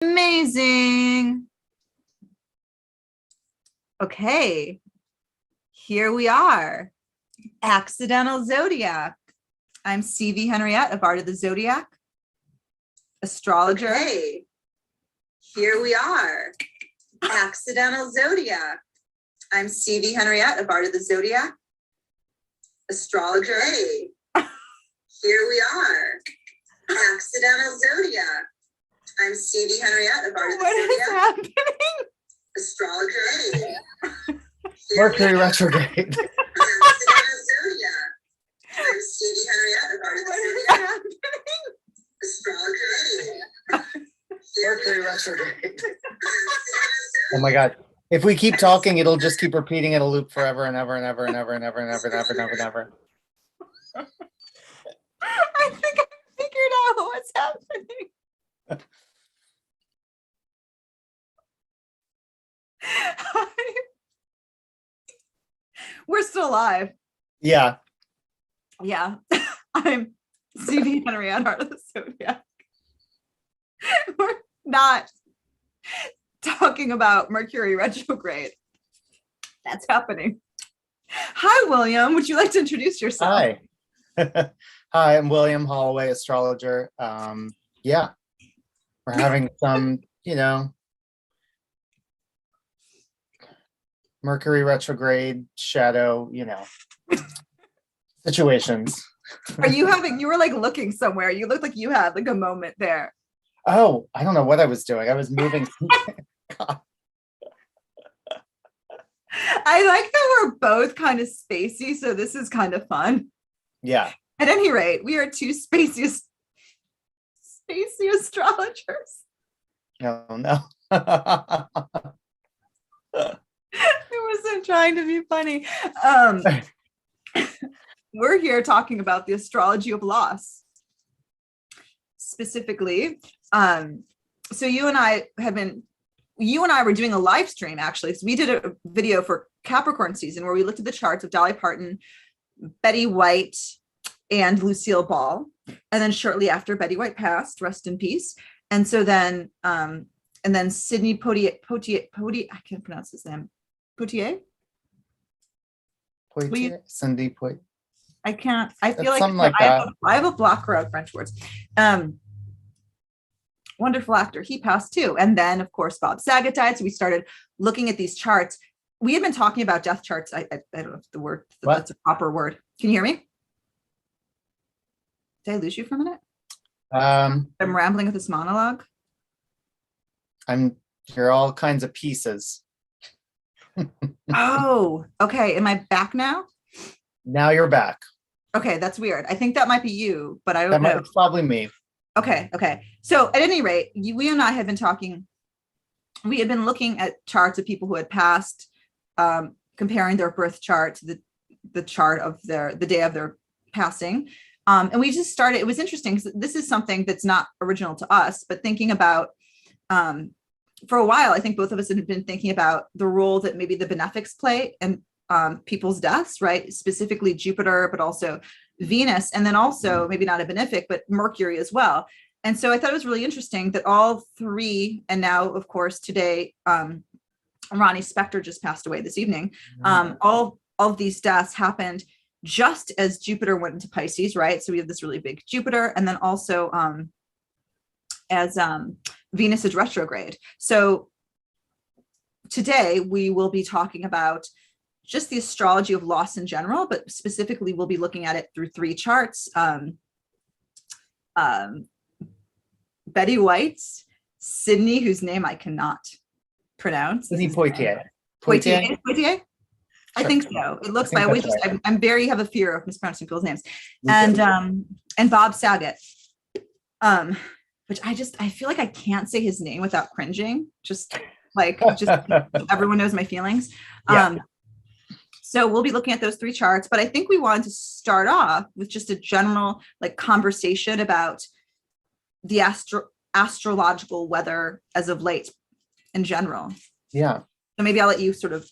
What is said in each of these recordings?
Amazing. Okay, here we are. Accidental Zodiac. I'm CV Henriette of Art of the Zodiac, astrologer. Okay, here we are. Accidental Zodiac. I'm CV Henriette of Art of the Zodiac, astrologer. Hey, here we are. Accidental Zodiac. I'm CV Henriette of Art of the Zodiac. What is happening? Astrologer. Mercury Retrograde. Accidental Zodiac. I'm CV Henriette of Art of the Zodiac. Astrologer. Mercury Retrograde. Oh my God. If we keep talking, it'll just keep repeating in a loop forever and ever and ever and ever and ever and ever and ever and ever and ever. I think I figured out what's happening. We're still alive. Yeah. Yeah. I'm CV Henriette, Art of the Zodiac. We're not talking about Mercury retrograde. That's happening. Hi, William. Would you like to introduce yourself? Hi. Hi, I'm William Holloway, astrologer. Yeah, we're having some, Mercury retrograde shadow, situations. You were like looking somewhere. You looked like you had like a moment there. Oh, I don't know what I was doing. I was moving. I like that we're both kind of spacey, so this is kind of fun. Yeah. At any rate, we are two spacey astrologers. No. I wasn't trying to be funny. We're here talking about the astrology of loss. Specifically, so you and I were doing a live stream, actually. So we did a video for Capricorn season where we looked at the charts of Dolly Parton, Betty White, and Lucille Ball. And then shortly after, Betty White passed, rest in peace. And so then, and then Sidney Poitier, I can't pronounce his name. Poitier? Cindy Poitier. I can't. I feel like, something like that. I have a blocker of French words. Wonderful actor. He passed too. And then, of course, Bob Sagat died. So we started looking at these charts. We had been talking about death charts. I don't know if that's a proper word. Can you hear me? Did I lose you for a minute? I'm rambling with this monologue. You're all kinds of pieces. Oh, okay. Am I back now? Now you're back. Okay, that's weird. I think that might be you, but I don't know. It's probably me. Okay. So at any rate, we and I had been talking. We had been looking at charts of people who had passed, comparing their birth chart to the chart of the day of their passing. And we just started. It was interesting because this is something that's not original to us, but thinking about for a while, I think both of us had been thinking about the role that maybe the benefics play in people's deaths, right? Specifically Jupiter, but also Venus, and then also maybe not a benefic, but Mercury as well. And so I thought it was really interesting that all three, and now, of course, today, Ronnie Spector just passed away this evening. All of these deaths happened just as Jupiter went into Pisces, right? So we have this really big Jupiter, and then also as Venus is retrograde. So today we will be talking about just the astrology of loss in general, but specifically we'll be looking at it through three charts. Betty White's, Sidney, whose name I cannot pronounce. Sidney Poitier. Poitier? I think so. It looks like I'm have a fear of mispronouncing people's names. And Bob Sagat. Which I feel like I can't say his name without cringing. Just everyone knows my feelings. Yeah. So we'll be looking at those three charts, but I think we wanted to start off with just a general conversation about the astrological weather as of late in general. Yeah. So maybe I'll let you sort of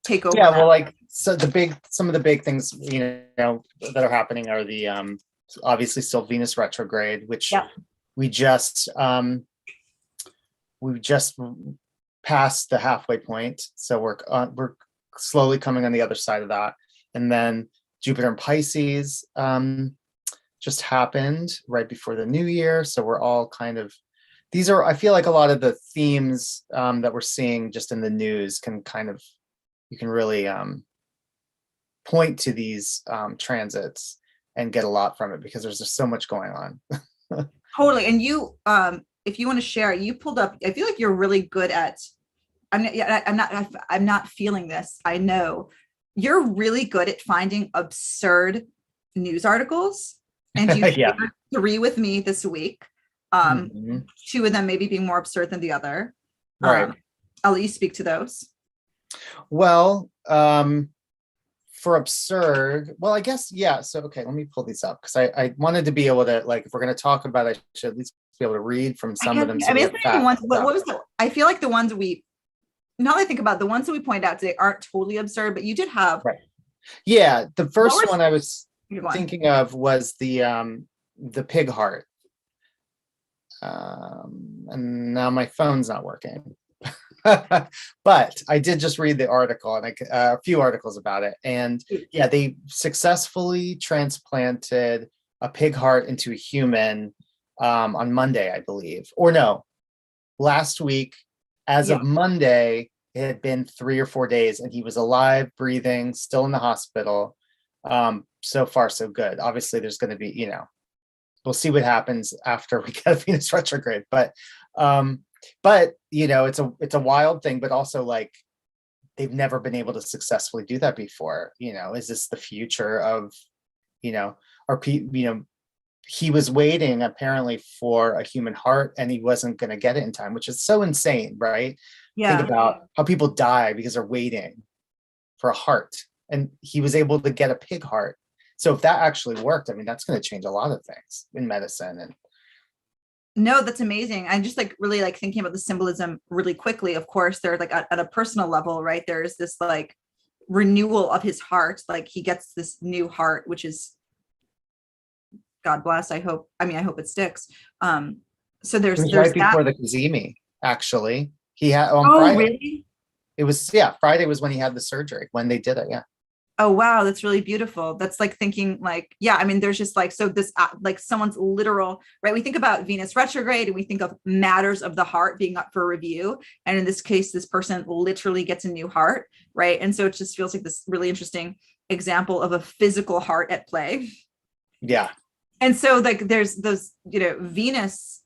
take over. Yeah, well, some of the big things, that are happening are the obviously still Venus retrograde, which we just we just passed the halfway point. So we're slowly coming on the other side of that. And then Jupiter in Pisces just happened right before the new year. So we're all kind of, I feel like a lot of the themes that we're seeing just in the news you can really point to these transits and get a lot from it, because there's just so much going on. Totally. And you, if you want to share, you pulled up, I feel like you're really good at, I'm not feeling this. I know you're really good at finding absurd news articles, and you shared 3 with me this week. 2 of them maybe being more absurd than the other. Right. I'll let you speak to those. Well, for absurd, well, I guess, yeah. So, okay, let me pull these up, because I wanted to be able to, like, if we're going to talk about it, I should at least be able to read from some of them. I mean, I feel like the ones now that I think about it, the ones that we pointed out today aren't totally absurd, but you did have. Right. Yeah. The first one I was thinking of was the pig heart. And now my phone's not working. But I did just read the article, and a few articles about it. And yeah, they successfully transplanted a pig heart into a human on Monday, I believe. Or no, last week. As of Monday, it had been 3 or 4 days, and he was alive, breathing, still in the hospital. So far, so good. Obviously, there's going to be, we'll see what happens after we get a Venus retrograde. But it's a wild thing, but also, like, they've never been able to successfully do that before. Is this the future of, he was waiting apparently for a human heart, and he wasn't going to get it in time, which is so insane, right? Yeah. Think about how people die because they're waiting for a heart, and he was able to get a pig heart. So if that actually worked, I mean, that's going to change a lot of things in medicine. And no, that's amazing. I'm just really thinking about the symbolism really quickly. Of course, there's at a personal level, right? There's this renewal of his heart. Like, he gets this new heart, which is, God bless. I hope it sticks. So there's right before that. the Kazemi, actually. He had on Friday. Really? It was, Friday was when he had the surgery, when they did it. Yeah. Oh, wow. That's really beautiful. That's thinking I mean, there's just so this, someone's literal, right? We think about Venus retrograde, and we think of matters of the heart being up for review. And in this case, this person literally gets a new heart, right? And so it just feels like this really interesting example of a physical heart at play. Yeah. And so there's those, Venus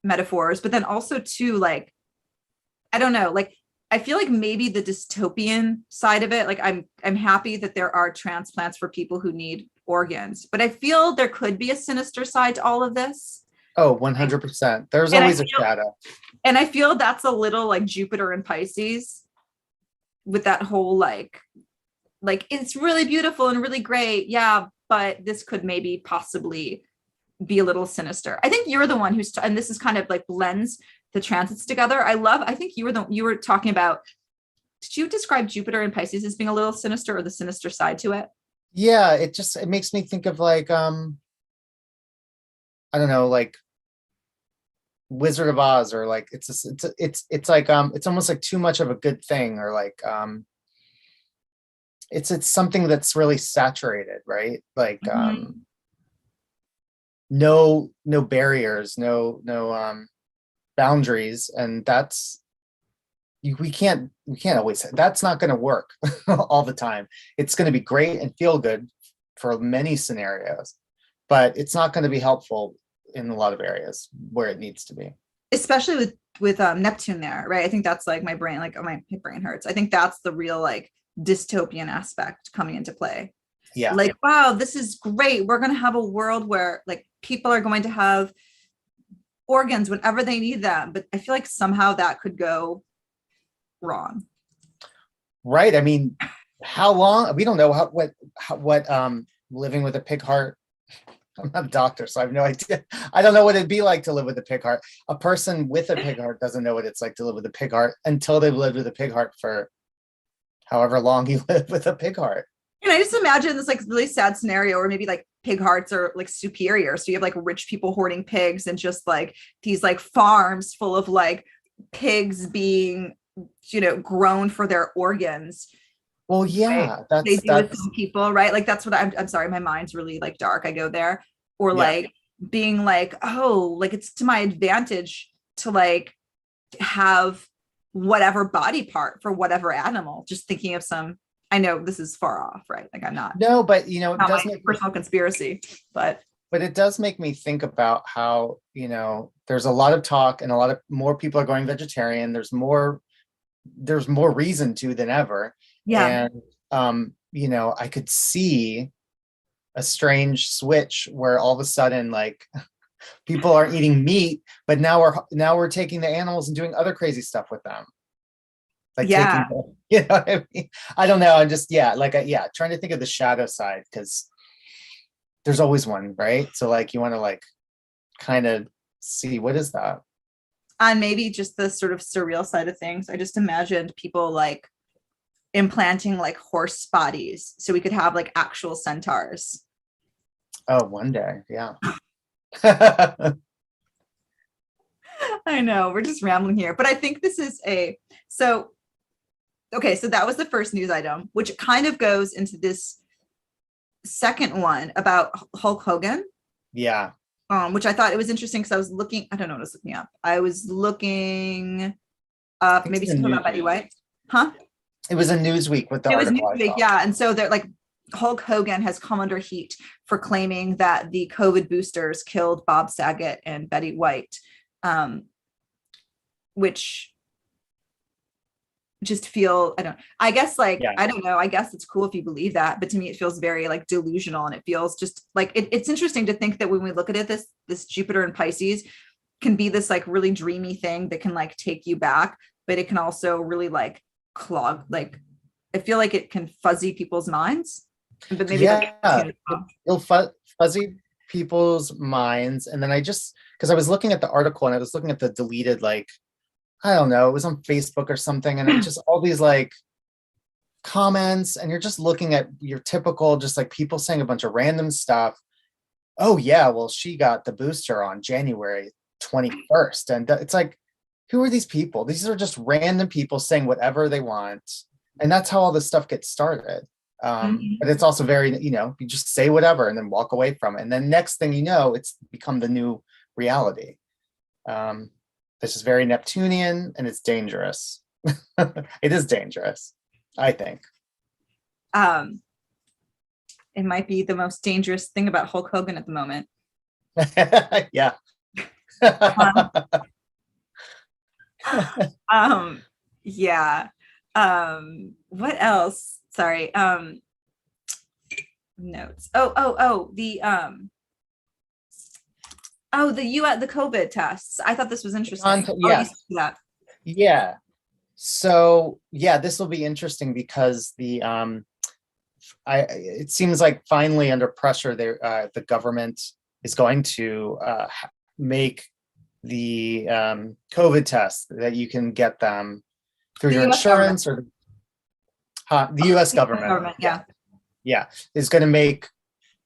metaphors, but then also too, I don't know, I feel like maybe the dystopian side of it, I'm happy that there are transplants for people who need organs, but I feel there could be a sinister side to all of this. Oh, 100%. There's always a shadow. And I feel that's a little Jupiter in Pisces with that whole, it's really beautiful and really great. Yeah. But this could maybe possibly be a little sinister. I think you're the one and this is kind of blends the transits together. I think you were talking about, did you describe Jupiter and Pisces as being a little sinister, or the sinister side to it? Yeah, it makes me think of I don't know, Wizard of Oz, or it's almost too much of a good thing, or it's something that's really saturated, right? No barriers, no boundaries, and we can't always, that's not going to work all the time. It's going to be great and feel good for many scenarios, but it's not going to be helpful in a lot of areas where it needs to be, especially with Neptune there, right? I think that's my brain, my brain hurts. I think that's the real dystopian aspect coming into play. Yeah. Wow, this is great. We're going to have a world where people are going to have organs whenever they need them. But I feel like somehow that could go wrong. Right. I mean, how long? We don't know what living with a pig heart. I'm not a doctor, so I have no idea. I don't know what it'd be like to live with a pig heart. A person with a pig heart doesn't know what it's like to live with a pig heart until they've lived with a pig heart for however long you live with a pig heart. And I just imagine this really sad scenario where maybe pig hearts are superior. So you have rich people hoarding pigs, and just these farms full of pigs being, grown for their organs. Well, Right? yeah, They do with that's some people, right? Like that's what I'm sorry, my mind's really like dark. I go there. Or yeah. like being like, oh, like it's to my advantage to like have whatever body part for whatever animal. Just thinking of some, I know this is far off, right? Like I'm not No, but you know, it not does my make me, personal conspiracy, but but it does make me think about how, you know, there's a lot of talk and a lot of more people are going vegetarian. There's more reason to than ever. yeah, And you know, I could see a strange switch where all of a sudden like people aren't eating meat, but now we're taking the animals and doing other crazy stuff with them. Like yeah. taking you know what I mean? I don't know. I'm just yeah, like yeah, trying to think of the shadow side because there's always one, right? So like you want to like kind of see what is that? And maybe just the sort of surreal side of things. I just imagined people like implanting like horse bodies so we could have like actual centaurs. Oh, one day, yeah. I know we're just rambling here, but I think this is so okay. So that was the first news item, which kind of goes into this second one about Hulk Hogan, Yeah, which I thought it was interesting because I was looking. I don't know what I was looking up. I was looking I up think maybe it's a something about Betty White, huh? it was a Newsweek with the It was article I Newsweek, saw. yeah. And so they're like Hulk Hogan has come under heat for claiming that the COVID boosters killed Bob Saget and Betty White, which just feel I guess like Yeah, I don't know, I guess it's cool if you believe that, but to me it feels very like delusional, and it feels just like it's interesting to think that when we look at it, this Jupiter and Pisces can be this like really dreamy thing that can like take you back, but it can also really like clog, like I feel like it can fuzzy people's minds, but maybe that's yeah. It'll fuzzy people's minds. And then I just because I was looking at the article and I was looking at the deleted like I don't know, it was on Facebook or something, and it was just all these like comments, and you're just looking at your typical, just like people saying a bunch of random stuff. Oh yeah, well, she got the booster on January 21st. And it's like, who are these people? These are just random people saying whatever they want. And that's how all this stuff gets started. Mhm. But it's also very, you know, you just say whatever and then walk away from it. And then next thing you know, it's become the new reality. Um, this is very Neptunian and it's dangerous. It is dangerous, I think. um it might be the most dangerous thing about Hulk Hogan at the moment. Yeah. um, um yeah. What else? Sorry. Notes. The US, the COVID tests. I thought this was interesting. Oh, you Yes. see that. Yeah. So yeah, this will be interesting because it seems like finally under pressure the government is going to make the COVID tests that you can get them through The your US government. insurance or the US government. Government, yeah. Yeah, is going to make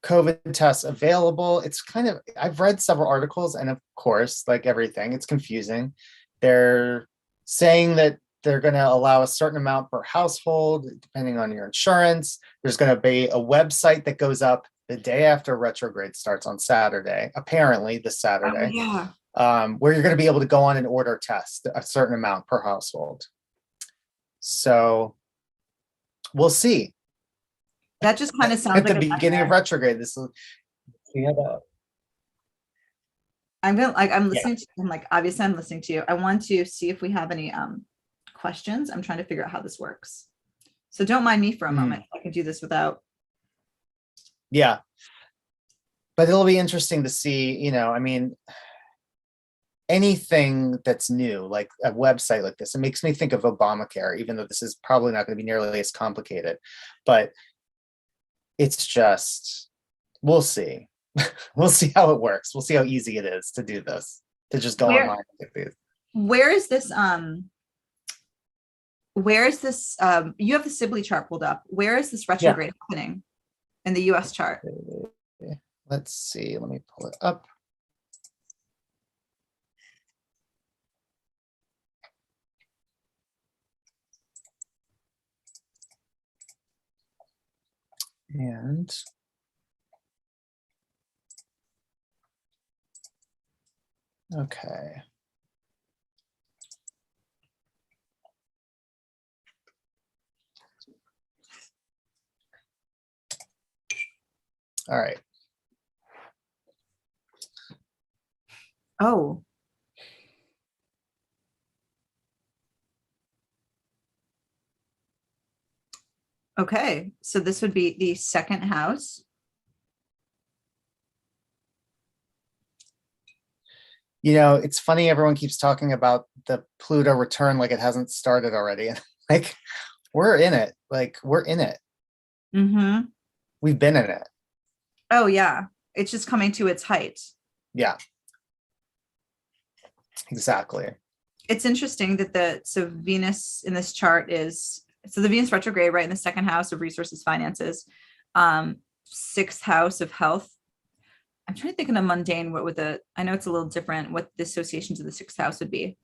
COVID tests available. It's kind of, I've read several articles, and of course, like everything, it's confusing. They're saying that they're going to allow a certain amount per household, depending on your insurance. There's going to be a website that goes up the day after retrograde starts on Saturday, apparently this Oh, Saturday, yeah. where you're going to be able to go on and order tests, a certain amount per household. So we'll see. That just kind of sounds At like the a beginning of nightmare. retrograde, this will see how that. I'm Yeah. listening to, I'm like, obviously I'm listening to you. I want to see if we have any questions. I'm trying to figure out how this works. So don't mind me for a moment. I can do this without. Yeah. But it'll be interesting to see, you know, I mean, anything that's new, like a website like this, it makes me think of Obamacare, even though this is probably not going to be nearly as complicated. But it's just, we'll see. We'll see how it works. We'll see how easy it is to do this, to just go Where online and get these. where is this you have the Sibley chart pulled up. Where is this Yeah. retrograde happening in the US chart? Let's see. Let me pull it up. And okay. All right. Oh. Okay, so this would be the second house. You know, it's funny, everyone keeps talking about the Pluto return like it hasn't started already. Like, we're in it. Like, we're in it. Mm-hmm. We've been in it. Oh, yeah. It's just coming to its height. Yeah. Exactly. It's interesting that so Venus in this chart is, so the Venus retrograde, right, in the second house of resources, finances, sixth house of health. I'm trying to think in a mundane, what would I know it's a little different, what the associations of the sixth house would be,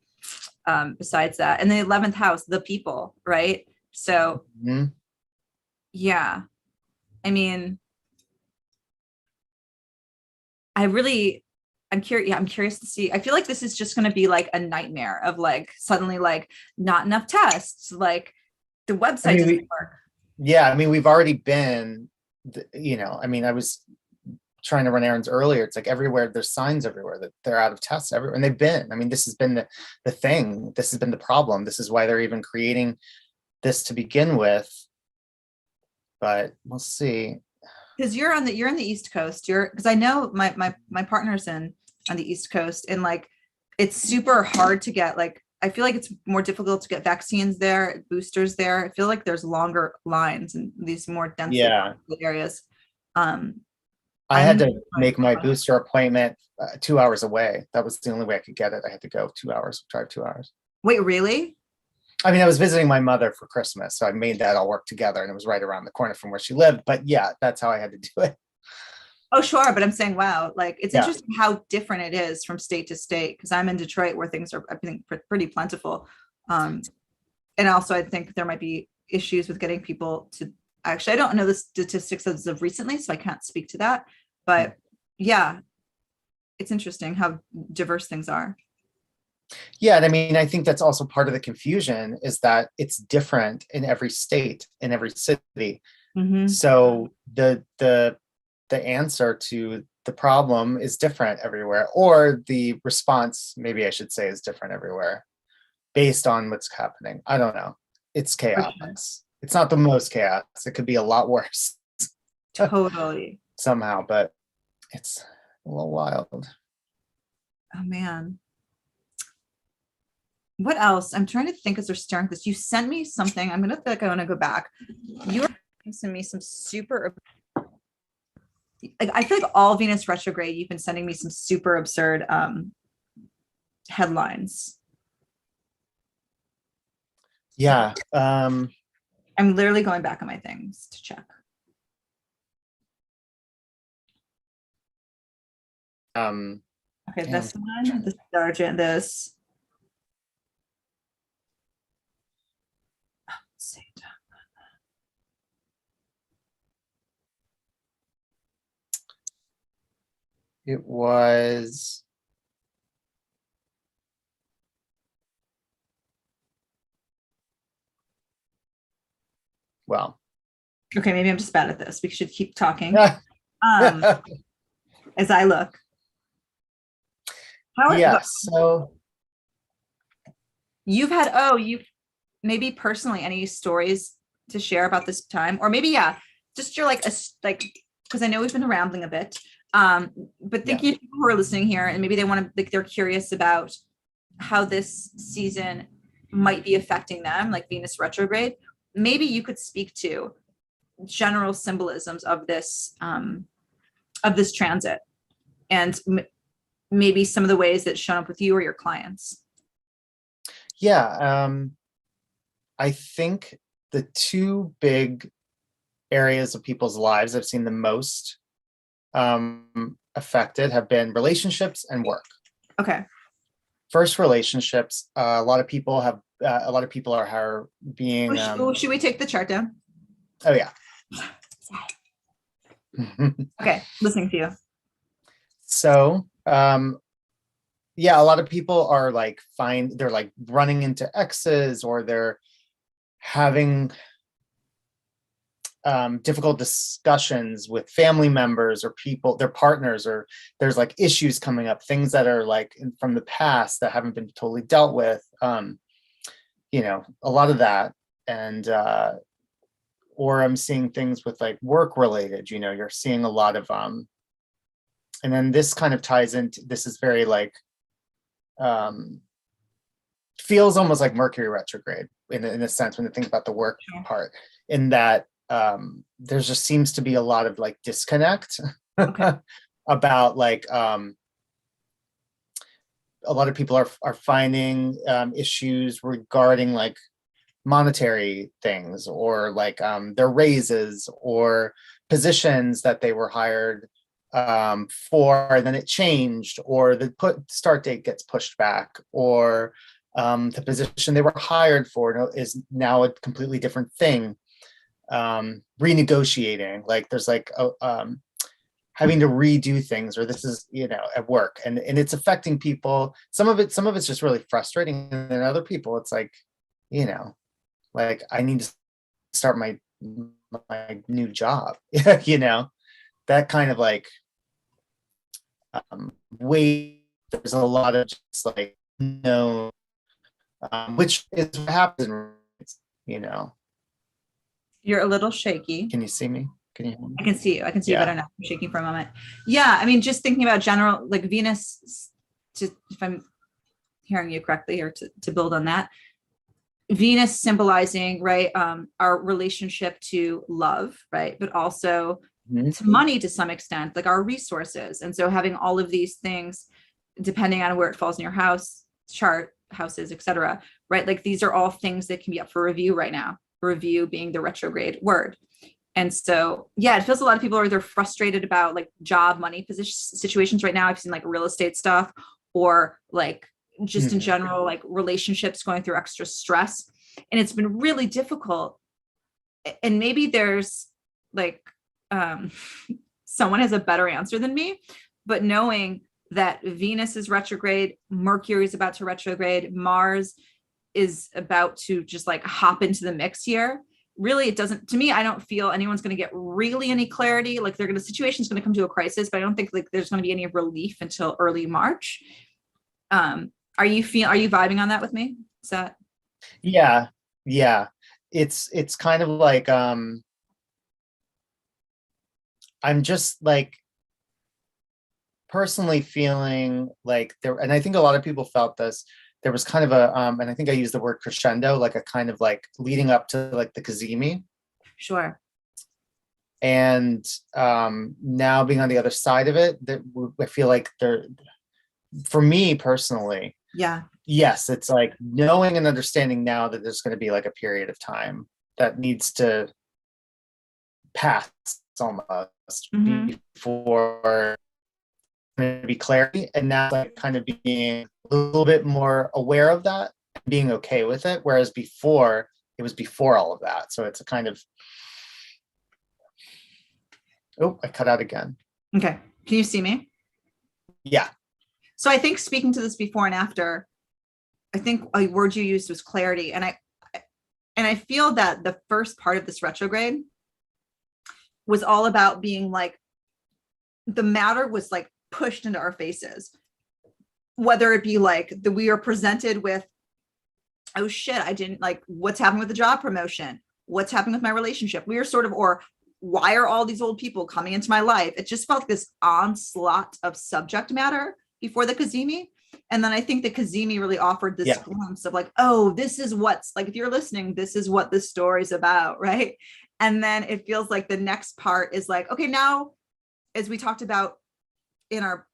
besides that. And the 11th house, the people, right? So, yeah, I mean, I'm curious. Yeah, I'm curious to see. I feel like this is just going to be like a nightmare of like suddenly like not enough tests, like the website doesn't work. Yeah, I mean, we've already been, you know, I mean, I was trying to run errands earlier. It's like everywhere, there's signs everywhere that they're out of tests everywhere. And they've been, I mean, this has been the thing. This has been the problem. This is why they're even creating this to begin with. But we'll see. Because you're on the East Coast. Because I know my partner's on the East Coast, and like it's super hard to get, like, I feel like it's more difficult to get vaccines there, boosters there. I feel like there's longer lines in these more densely populated areas. I had to make my booster appointment 2 hours away. That was the only way I could get it. I had to go 2 hours, drive 2 hours. Wait, really? I mean, I was visiting my mother for Christmas, so I made that all work together, and it was right around the corner from where she lived. But yeah, that's how I had to do it. Oh, sure. But I'm saying, wow, like it's interesting how different it is from state to state, because I'm in Detroit where things are, I think, pretty plentiful. And also I think there might be issues with getting people to, actually, I don't know the statistics as of recently, so I can't speak to that. But yeah, it's interesting how diverse things are. Yeah, and I mean, I think that's also part of the confusion, is that it's different in every state, in every city. Mm-hmm. So the answer to the problem is different everywhere, or the response, maybe I should say, is different everywhere based on what's happening. I don't know. It's chaos. Sure. It's not the most chaos. It could be a lot worse. Totally. Somehow, but it's a little wild. Oh man. What else? I'm trying to think as we're staring at this. You sent me something. I'm gonna feel like I want to go back. You were sending me some super, like, I feel like all Venus retrograde, you've been sending me some super absurd headlines. Yeah. I'm literally going back on my things to check. Okay, this one, the sergeant, this. Let's see. It was. Well. Okay, maybe I'm just bad at this. We should keep talking. As I look. So you've maybe personally any stories to share about this time, or maybe just you're like because I know we've been rambling a bit, but thinking people who are listening here and maybe they want to, like, they're curious about how this season might be affecting them, like Venus retrograde. Maybe you could speak to general symbolisms of this transit, and maybe some of the ways that shown up with you or your clients. Yeah, I think the two big areas of people's lives I've seen the most affected have been relationships and work. Okay. First, relationships. A lot of people are being. Should we take the chart down? Oh yeah. Okay, listening to you. So, yeah, a lot of people are like they're like running into exes, or they're having difficult discussions with family members or people, their partners, or there's like issues coming up, things that are like from the past that haven't been totally dealt with. You know, a lot of that. And or I'm seeing things with like work related, you know, you're seeing a lot of and then this kind of ties into, this is very like feels almost like Mercury retrograde in a sense when you think about the work part, in that there just seems to be a lot of like disconnect about like a lot of people are finding issues regarding like monetary things, or like their raises or positions that they were hired for, and then it changed, or the start date gets pushed back, or the position they were hired for is now a completely different thing. Renegotiating, like there's like having to redo things, or this is, you know, at work, and it's affecting people. Some of it's just really frustrating, and then other people it's like, you know, like I need to start my new job. You know, that kind of like way. There's a lot of just like no, which is what happens, you know. You're a little shaky. Can you see me? Can you hear me? I can see you. I can see you better now. I'm shaking for a moment. Yeah, I mean, just thinking about general, like Venus, if I'm hearing you correctly, or to build on that, Venus symbolizing, right, our relationship to love, right, but also to money to some extent, like our resources. And so having all of these things, depending on where it falls in your house chart, houses, etc., right, like these are all things that can be up for review right now. Review being the retrograde word. And so, yeah, it feels a lot of people are, they're frustrated about like job, money position situations right now. I've seen like real estate stuff, or like just in general, like relationships going through extra stress. And it's been really difficult. And maybe there's like, someone has a better answer than me, but knowing that Venus is retrograde, Mercury is about to retrograde, Mars is about to just like hop into the mix here. Really, it doesn't, to me, I don't feel anyone's going to get really any clarity. Like the situation's going to come to a crisis, but I don't think like there's going to be any relief until early March. Are you vibing on that with me? Is that? Yeah. It's kind of like, I'm just like personally feeling like there, and I think a lot of people felt this, there was kind of a, and I think I used the word crescendo, like a kind of like leading up to like the Cazimi. Sure. And now being on the other side of it, that I feel like there, for me personally, yeah, yes, it's like knowing and understanding now that there's going to be like a period of time that needs to pass almost before be clarity, and now like kind of being a little bit more aware of that, being okay with it, whereas before it was before all of that. So it's a kind of, oh, I cut out again. Okay, can you see me? Yeah. So I think speaking to this before and after, I think a word you used was clarity, and I feel that the first part of this retrograde was all about being like, the matter was like pushed into our faces, whether it be like that we are presented with, oh shit, I didn't like, what's happening with the job promotion, what's happening with my relationship, we are sort of, or why are all these old people coming into my life? It just felt like this onslaught of subject matter before the Cazimi. And then I think the Cazimi really offered this glimpse of like, oh, this is what's like, if you're listening, this is what this story's about, right? And then it feels like the next part is like, okay, now, as we talked about in our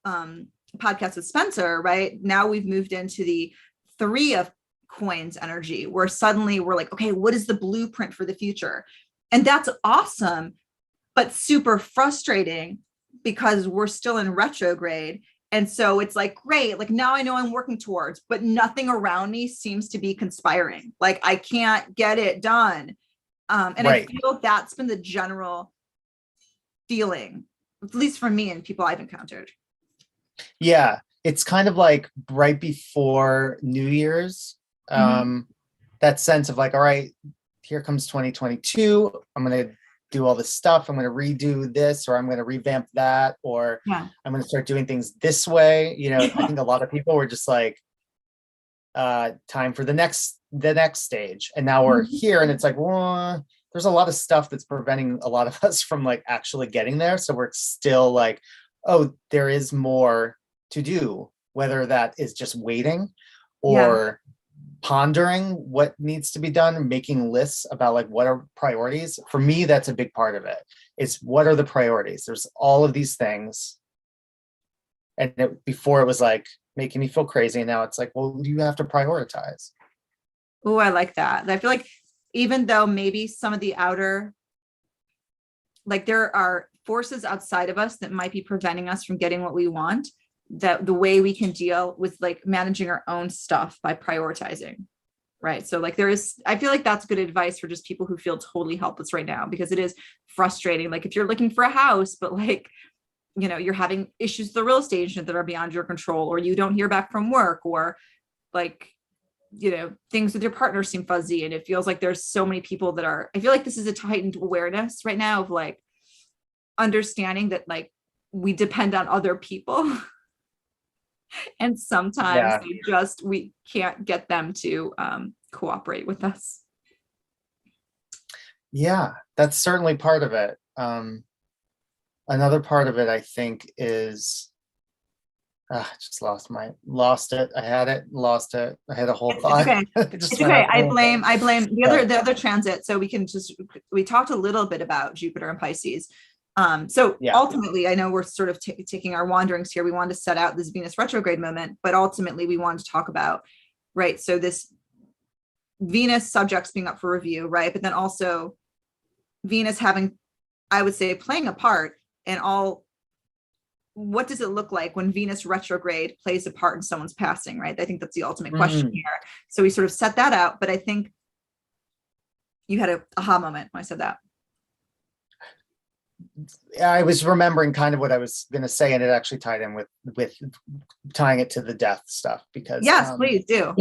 podcast with Spencer, right? Now we've moved into the 3 of coins energy, where suddenly we're like, okay, what is the blueprint for the future? And that's awesome, but super frustrating because we're still in retrograde. And so it's like, great, like now I know I'm working towards, but nothing around me seems to be conspiring. Like I can't get it done. And I feel that's been the general feeling, at least for me and people I've encountered. Yeah, it's kind of like right before New Year's. That sense of like, all right, here comes 2022. I'm going to do all this stuff. I'm going to redo this, or I'm going to revamp that, or Yeah. I'm going to start doing things this way. You know, I think a lot of people were just like, time for the next stage. And now we're here, and it's like, well, there's a lot of stuff that's preventing a lot of us from like actually getting there. So we're still like, oh, there is more to do, whether that is just waiting or pondering what needs to be done, making lists about like what are priorities. For me, that's a big part of it. It's what are the priorities? There's all of these things. And before it was like making me feel crazy. And now it's like, well, you have to prioritize. Oh, I like that. I feel like even though maybe some of the outer, like there are forces outside of us that might be preventing us from getting what we want, that the way we can deal with like managing our own stuff by prioritizing. Right. So like I feel like that's good advice for just people who feel totally helpless right now, because it is frustrating. Like if you're looking for a house, but like, you know, you're having issues with the real estate agent that are beyond your control, or you don't hear back from work, or like, you know, things with your partner seem fuzzy. And it feels like there's so many people that are, I feel like this is a heightened awareness right now of like understanding that like we depend on other people. And sometimes we can't get them to cooperate with us. Yeah, that's certainly part of it. Another part of it, I think, is I just lost it. I had it, lost it. I had a whole thought. Okay. It's okay. I blame the other transit. So we talked a little bit about Jupiter and Pisces. Ultimately, I know we're sort of taking our wanderings here. We wanted to set out this Venus retrograde moment, but ultimately we wanted to talk about, right? So this Venus subjects being up for review, right? But then also Venus having, I would say, playing a part in all, what does it look like when Venus retrograde plays a part in someone's passing, right? I think that's the ultimate question here. So we sort of set that out, but I think you had a aha moment when I said that. I was remembering kind of what I was going to say, and it actually tied in with tying it to the death stuff, because yes, please do.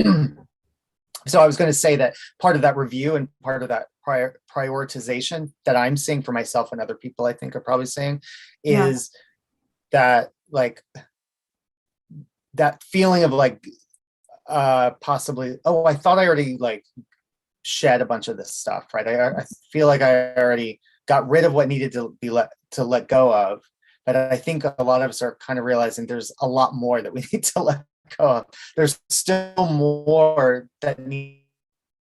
So I was going to say that part of that review and part of that prioritization that I'm seeing for myself and other people, I think, are probably saying is that like that feeling of like possibly, oh, I thought I already like shed a bunch of this stuff, right? I feel like I already got rid of what needed to be let go of. But I think a lot of us are kind of realizing there's a lot more that we need to let go of. There's still more that needs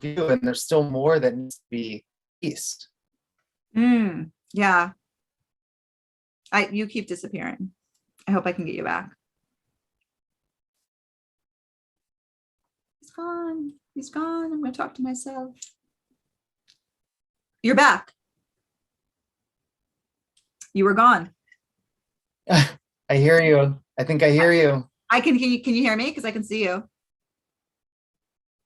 to be, and there's still more that needs to be released. Yeah. You keep disappearing. I hope I can get you back. He's gone. He's gone. I'm going to talk to myself. You're back. You were gone. I hear you. I think I hear you. Can you hear me? Because I can see you.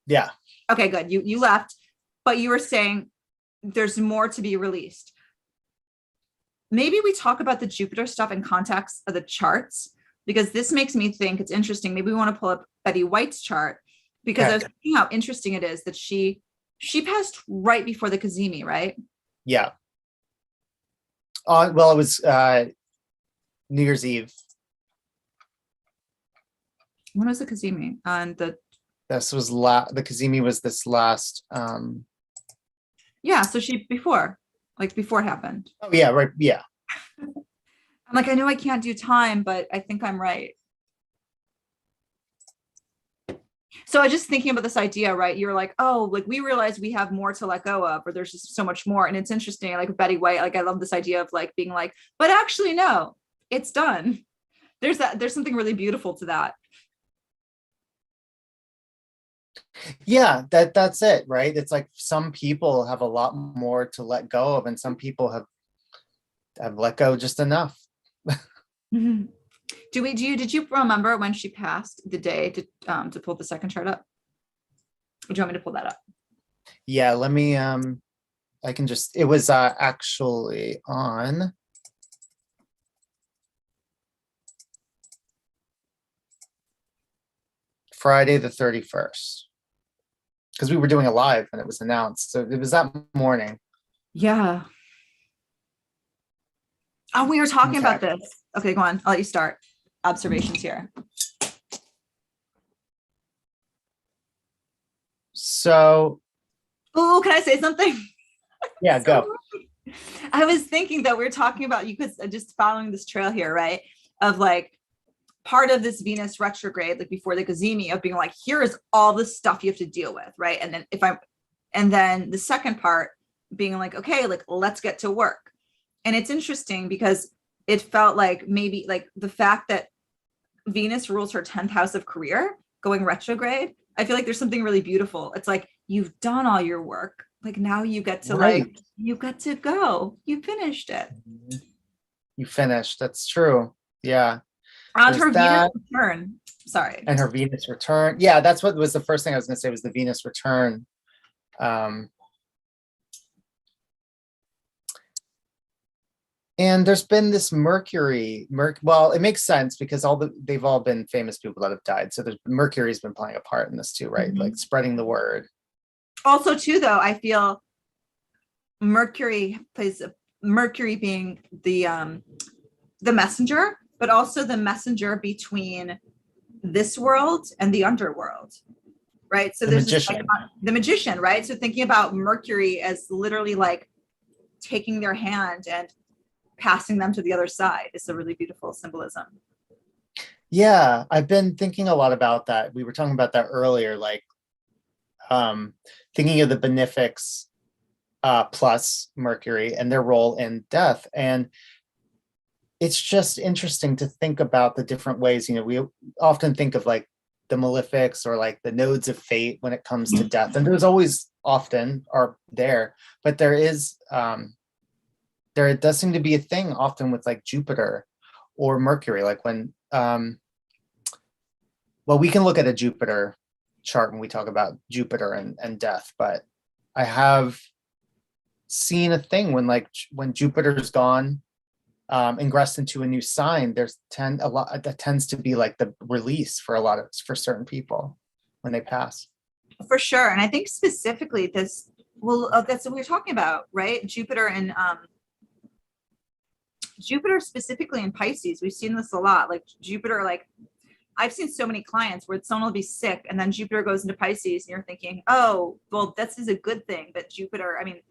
Yeah. Okay, good. You left, but you were saying there's more to be released. Maybe we talk about the Jupiter stuff in context of the charts, because this makes me think it's interesting. Maybe we want to pull up Betty White's chart, because I was thinking how interesting it is that she passed right before the Cazimi, right? Yeah. Well, it was New Year's Eve. When was the Cazimi? The Cazimi was this last. Yeah, so before it happened. Oh yeah, right. Yeah. I'm like, I know I can't do time, but I think I'm right. So I was just thinking about this idea, right? You're like, oh, like we realize we have more to let go of, or there's just so much more. And it's interesting, like Betty White, like I love this idea of like being like, but actually, no, it's done. There's something really beautiful to that. Yeah, that's it, right? It's like some people have a lot more to let go of, and some people have let go just enough. Mm-hmm. Did you remember when she passed, the day to pull the second chart up? Or do you want me to pull that up? Yeah, let me I can just, it was actually on Friday the 31st. Because we were doing a live when it was announced. So it was that morning. Yeah. Oh, we were talking Okay. about this. Okay, go on. I'll let you start. Observations here. So, Oh, can I say something? yeah, So go. I was thinking that we were talking about, you could just following this trail here, right? Of like part of this Venus retrograde, like before the Gazimi, of being like, here is all the stuff you have to deal with, right? And then the second part being like, okay, like let's get to work. And it's interesting because it felt like maybe like the fact that Venus rules her 10th house of career going retrograde. I feel like there's something really beautiful. It's like you've done all your work. Like now you get to Right. you get to go. You finished it. You finished. That's true. Yeah. On There's her Venus that. return. Sorry. And her Venus return. Yeah, that's what was the first thing I was going to say was the Venus return. And there's been this well, it makes sense because they've all been famous people that have died. So Mercury's been playing a part in this too, right? Mhm. Like spreading the word. Also, too, though, I feel Mercury being the messenger, but also the messenger between this world and the underworld, right? So The there's this like magician. the magician, right? So thinking about Mercury as literally like taking their hand and passing them to the other side is a really beautiful symbolism. Yeah, I've been thinking a lot about that. We were talking about that earlier, like thinking of the benefics plus Mercury and their role in death. And it's just interesting to think about the different ways, we often think of like the malefics or like the nodes of fate when it comes to death. And there's always often are there, but there does seem to be a thing often with like Jupiter or Mercury, like when, well, we can look at a Jupiter chart when we talk about Jupiter and death, but I have seen a thing when Jupiter's gone, ingressed into a new sign, that tends to be like the release for certain people when they pass. For sure. And I think specifically that's what we were talking about, right? Jupiter specifically in Pisces. We've seen this a lot. Like Jupiter, like I've seen so many clients where someone will be sick and then Jupiter goes into Pisces and you're thinking, oh, well, this is a good thing. But Jupiter, I mean,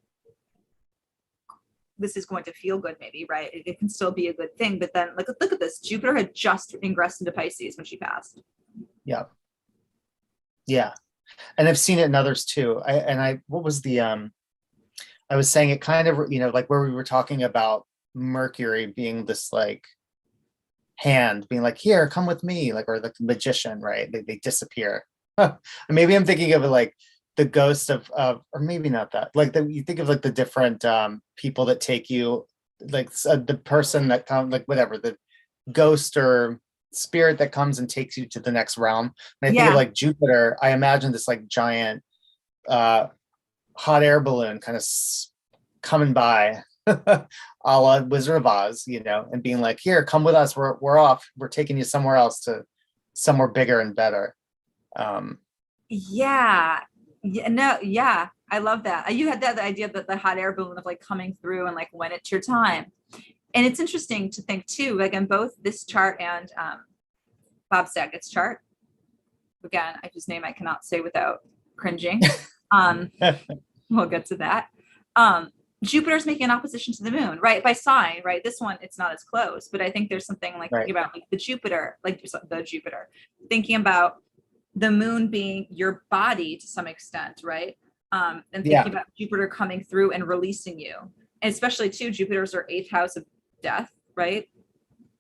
this is going to feel good maybe, right? It can still be a good thing. But then like, look at this. Jupiter had just ingressed into Pisces when she passed. Yeah. Yeah. And I've seen it in others too. What was I was saying it kind of, like where we were talking about Mercury being this like hand being like, here, come with me, like, or the magician, right? They disappear. Maybe I'm thinking of it like the ghost of or maybe not that, like you think of like the different people that take you, like the person that comes, like whatever, the ghost or spirit that comes and takes you to the next realm. And I think of like Jupiter, I imagine this like giant hot air balloon kind of coming by a la Wizard of Oz, and being like, here, come with us, we're off, we're taking you somewhere else, to somewhere bigger and better. Yeah, I love that. You had the idea that the hot air balloon of like coming through and like when it's your time. And it's interesting to think too, like in both this chart and Bob Saget's chart, again, whose name I cannot say without cringing. We'll get to that. Jupiter's making an opposition to the moon, right? By sign, right? This one, it's not as close, but I think there's something like Right. thinking about like the Jupiter, thinking about the moon being your body to some extent, right? And thinking about Jupiter coming through and releasing you. And especially too, Jupiter's our 8th house of death, right?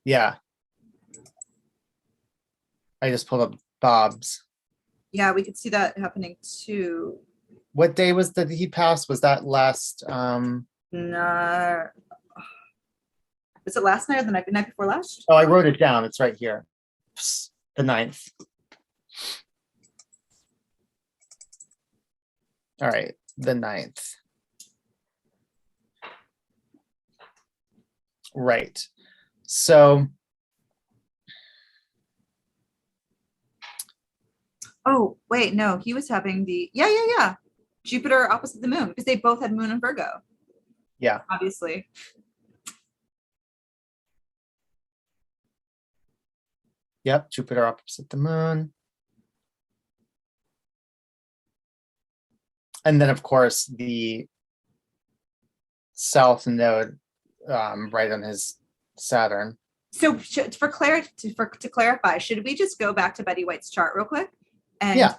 Yeah. I just pulled up Bob's. Yeah, we could see that happening too. What day was that he passed? Was that last? No. Was it last night or the night before last? Oh, I wrote it down. It's right here. The 9th. All right, the 9th. Right. So Oh, wait, no, he was having yeah. Jupiter opposite the moon because they both had moon and Virgo, Yeah. obviously. Yep. Jupiter opposite the moon. And then, of course, the South Node right on his Saturn. So for clarity, to clarify, should we just go back to Betty White's chart real quick? And Yeah.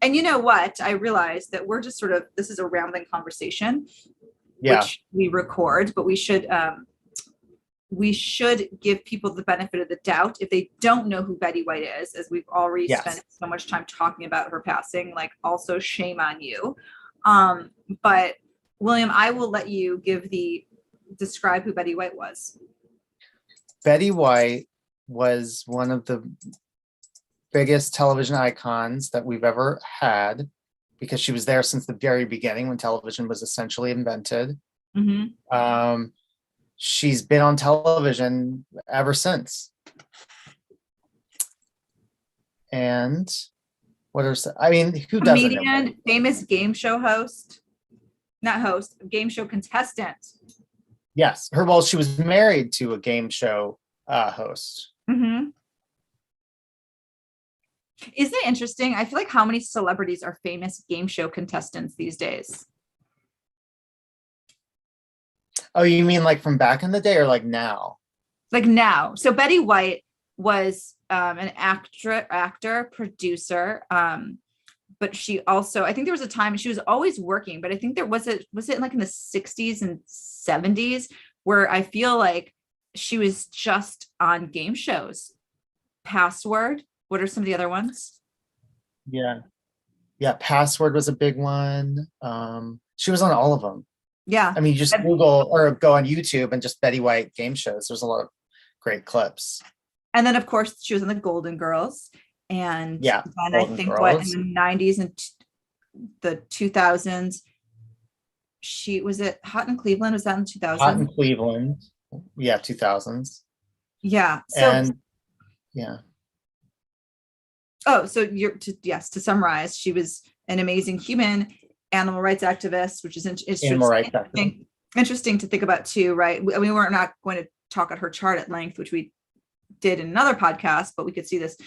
And you know what? I realized that we're just sort of, this is a rambling conversation, Yeah. which we record, but we should give people the benefit of the doubt if they don't know who Betty White is, as we've already Yes. spent so much time talking about her passing. Like, also shame on you. But William, I will let you describe who Betty White was. Betty White was one of the biggest television icons that we've ever had, because she was there since the very beginning when television was essentially invented. Mm-hmm. She's been on television ever since. And what are, I mean, who doesn't know? Comedian, famous game show host, not host, game show contestant. Yes, she was married to a game show host. Mm-hmm. Isn't it interesting? I feel like how many celebrities are famous game show contestants these days? Oh, you mean like from back in the day or like now? Like now. So Betty White was an actor, producer. But she also, I think there was a time she was always working, but I think was it like in the 60s and 70s where I feel like she was just on game shows. Password. What are some of the other ones? Yeah. Password was a big one. She was on all of them. Yeah. I mean, you just Google or go on YouTube and just Betty White game shows. There's a lot of great clips. And then, of course, she was on the Golden Girls. And yeah, then I think what in the 90s and the 2000s, was it Hot in Cleveland? Was that in 2000? Hot in Cleveland. Yeah, 2000s. Yeah. So, and yeah. Oh, so to summarize, she was an amazing human animal rights activist, which is interesting to think about too, right? We weren't not going to talk at her chart at length, which we did in another podcast, but we could see this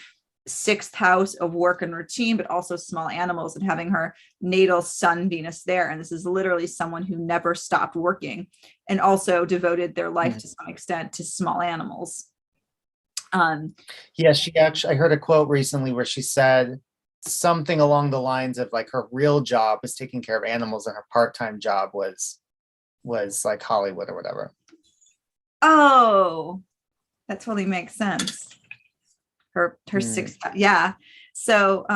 6th house of work and routine, but also small animals, and having her natal sun Venus there. And this is literally someone who never stopped working and also devoted their life to some extent to small animals. Yeah, she actually, I heard a quote recently where she said something along the lines of like her real job was taking care of animals and her part-time job was like Hollywood or whatever. Oh, that totally makes sense. Her 6th, yeah. So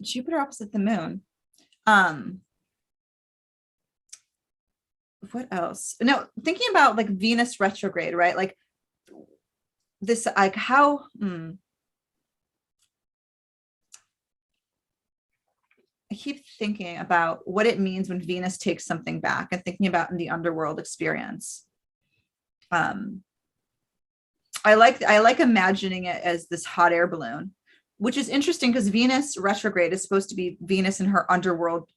Jupiter opposite the moon. What else? No, thinking about like Venus retrograde, right? Like this, like how I keep thinking about what it means when Venus takes something back, and thinking about in the underworld experience. I like imagining it as this hot air balloon, which is interesting because Venus retrograde is supposed to be Venus in her underworld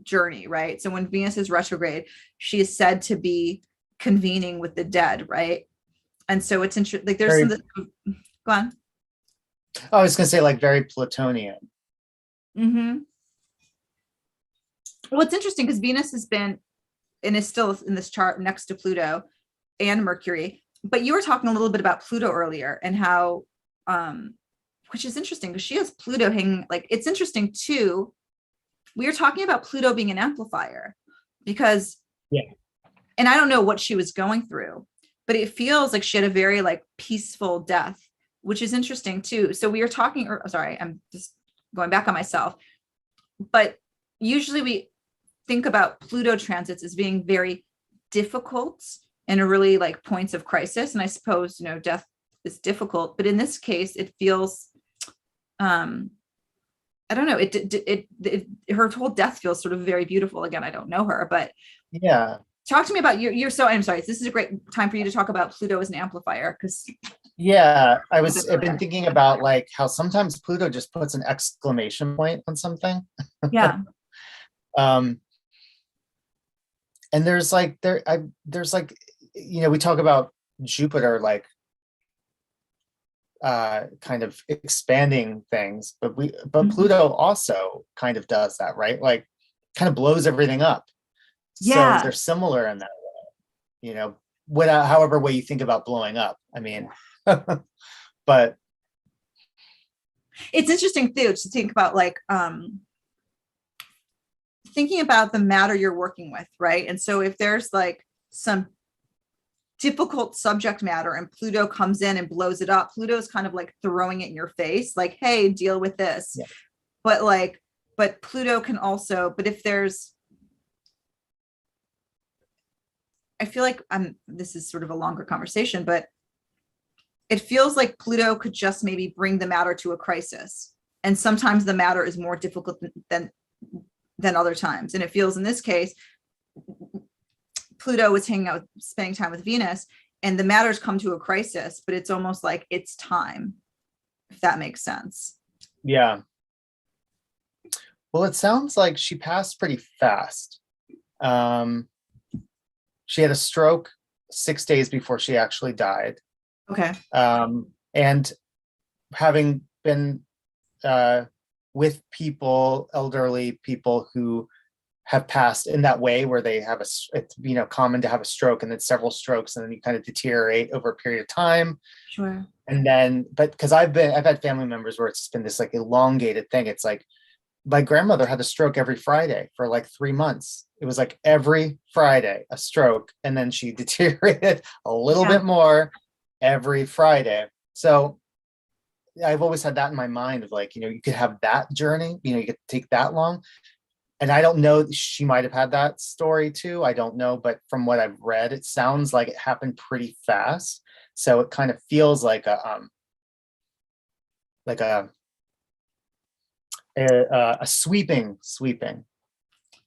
journey, right? So when Venus is retrograde, she is said to be convening with the dead, right? And so it's interesting. Like there's go on. I was gonna say like very Plutonian. Mm-hmm. Well, it's interesting because Venus has been and is still in this chart next to Pluto and Mercury. But you were talking a little bit about Pluto earlier and how, which is interesting because she has Pluto hanging, like, it's interesting too. We were talking about Pluto being an amplifier because, and I don't know what she was going through, but it feels like she had a very like peaceful death, which is interesting too. So we were talking, sorry, I'm just going back on myself, but usually we think about Pluto transits as being very difficult and are really like points of crisis. And I suppose, death is difficult, but in this case, it feels, I don't know, her whole death feels sort of very beautiful. Again, I don't know her, but yeah. Talk to me about I'm sorry, this is a great time for you to talk about Pluto as an amplifier, because Yeah, I've been thinking about like how sometimes Pluto just puts an exclamation point on something. Yeah. Um, and there's like, we talk about Jupiter like kind of expanding things, but Mhm. Pluto also kind of does that, right? Like kind of blows everything up. So Yeah. they're similar in that way, without however way you think about blowing up. I mean, but It's interesting too to think about like thinking about the matter you're working with, right? And so if there's like some difficult subject matter and Pluto comes in and blows it up, Pluto's kind of like throwing it in your face, like, hey, deal with this. yeah, But Pluto can also, but if there's, I feel like this is sort of a longer conversation, but it feels like Pluto could just maybe bring the matter to a crisis. And sometimes the matter is more difficult than other times. And it feels in this case, Pluto was hanging out, spending time with Venus, and the matters come to a crisis, but it's almost like it's time, if that makes sense. yeah. Well, it sounds like she passed pretty fast. She had a stroke 6 days before she actually died. Okay. And having been with people, elderly people who have passed in that way, where they have it's common to have a stroke and then several strokes, and then you kind of deteriorate over a period of time. Sure. And then, but because I've had family members where it's been this like elongated thing. It's like my grandmother had a stroke every Friday for like 3 months. It was like every Friday a stroke, and then she deteriorated a little bit more every Friday. So I've always had that in my mind of like, you could have that journey, you could take that long. And I don't know, she might have had that story too. I don't know, but from what I've read, it sounds like it happened pretty fast. So it kind of feels like a sweeping.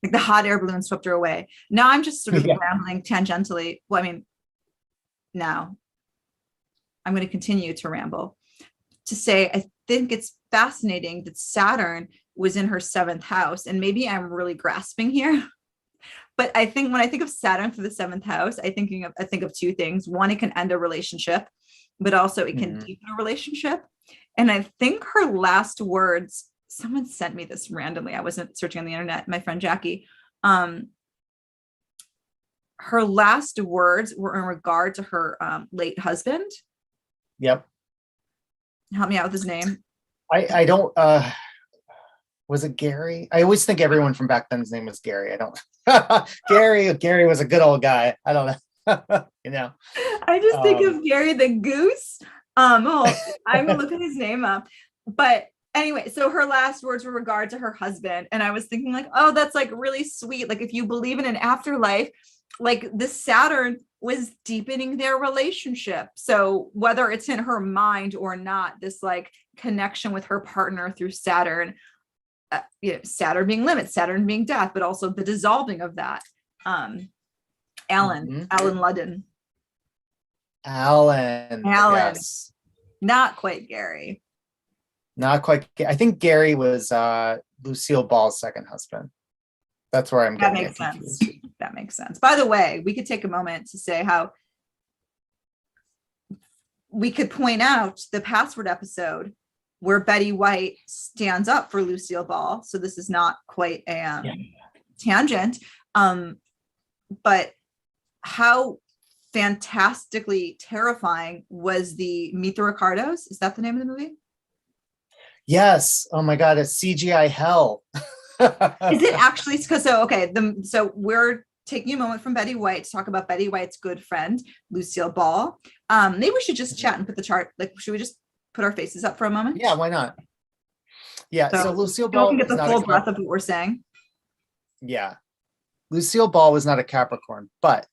Like the hot air balloon swept her away. Now I'm just sort of rambling tangentially. Well, I mean, now I'm going to continue to ramble to say, I think it's fascinating that Saturn was in her seventh house. And maybe I'm really grasping here, but I think when I think of Saturn for the seventh house, I think of two things. One, it can end a relationship, but also it can deepen a relationship. And I think her last words, someone sent me this randomly. I wasn't searching on the internet. My friend Jackie, her last words were in regard to her late husband. Yep. Help me out with his name. I don't, was it Gary? I always think everyone from back then's name was Gary. I don't, Gary was a good old guy. I don't know. I just think of Gary the goose. I'm gonna look at his name up. But anyway, so her last words were regard to her husband. And I was thinking like, oh, that's like really sweet. Like if you believe in an afterlife, like the Saturn was deepening their relationship. So whether it's in her mind or not, this like connection with her partner through Saturn, Saturn being limit, Saturn being death, but also the dissolving of that. Alan Ludden. Alan. Yes. Not quite Gary. Not quite. I think Gary was Lucille Ball's second husband. That's where I'm getting that makes sense. Confused. That makes sense. By the way, we could take a moment to say how we could point out the password episode where Betty White stands up for Lucille Ball. So this is not quite a tangent, but how fantastically terrifying was the Meet the Ricardos? Is that the name of the movie? Yes. Oh my God, it's CGI hell. Is it actually? So we're taking a moment from Betty White to talk about Betty White's good friend, Lucille Ball. Maybe we should just chat and put the chart. Like, should we just put our faces up for a moment? Yeah, why not? Yeah. So Lucille Ball. We can get the full breath of what we're saying. Yeah. Lucille Ball was not a Capricorn, but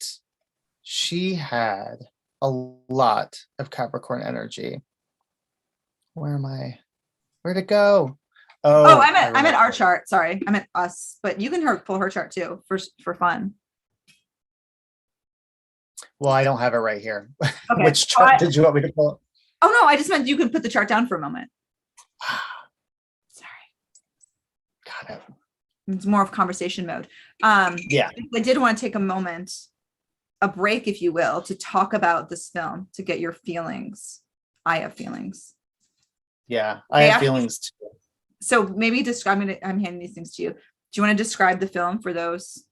she had a lot of Capricorn energy. Where am I? Where'd it go? Oh, I'm at our chart. Sorry, I'm at us, but you can pull her chart too for fun. Well, I don't have it right here. Okay. Which chart did you want me to pull? Oh no, I just meant you could put the chart down for a moment. Sorry. Got it. It's more of conversation mode. Yeah. I did want to take a moment, a break, if you will, to talk about this film, to get your feelings. I have feelings. Yeah, I have feelings too. So maybe describe it. I'm handing these things to you. Do you want to describe the film for those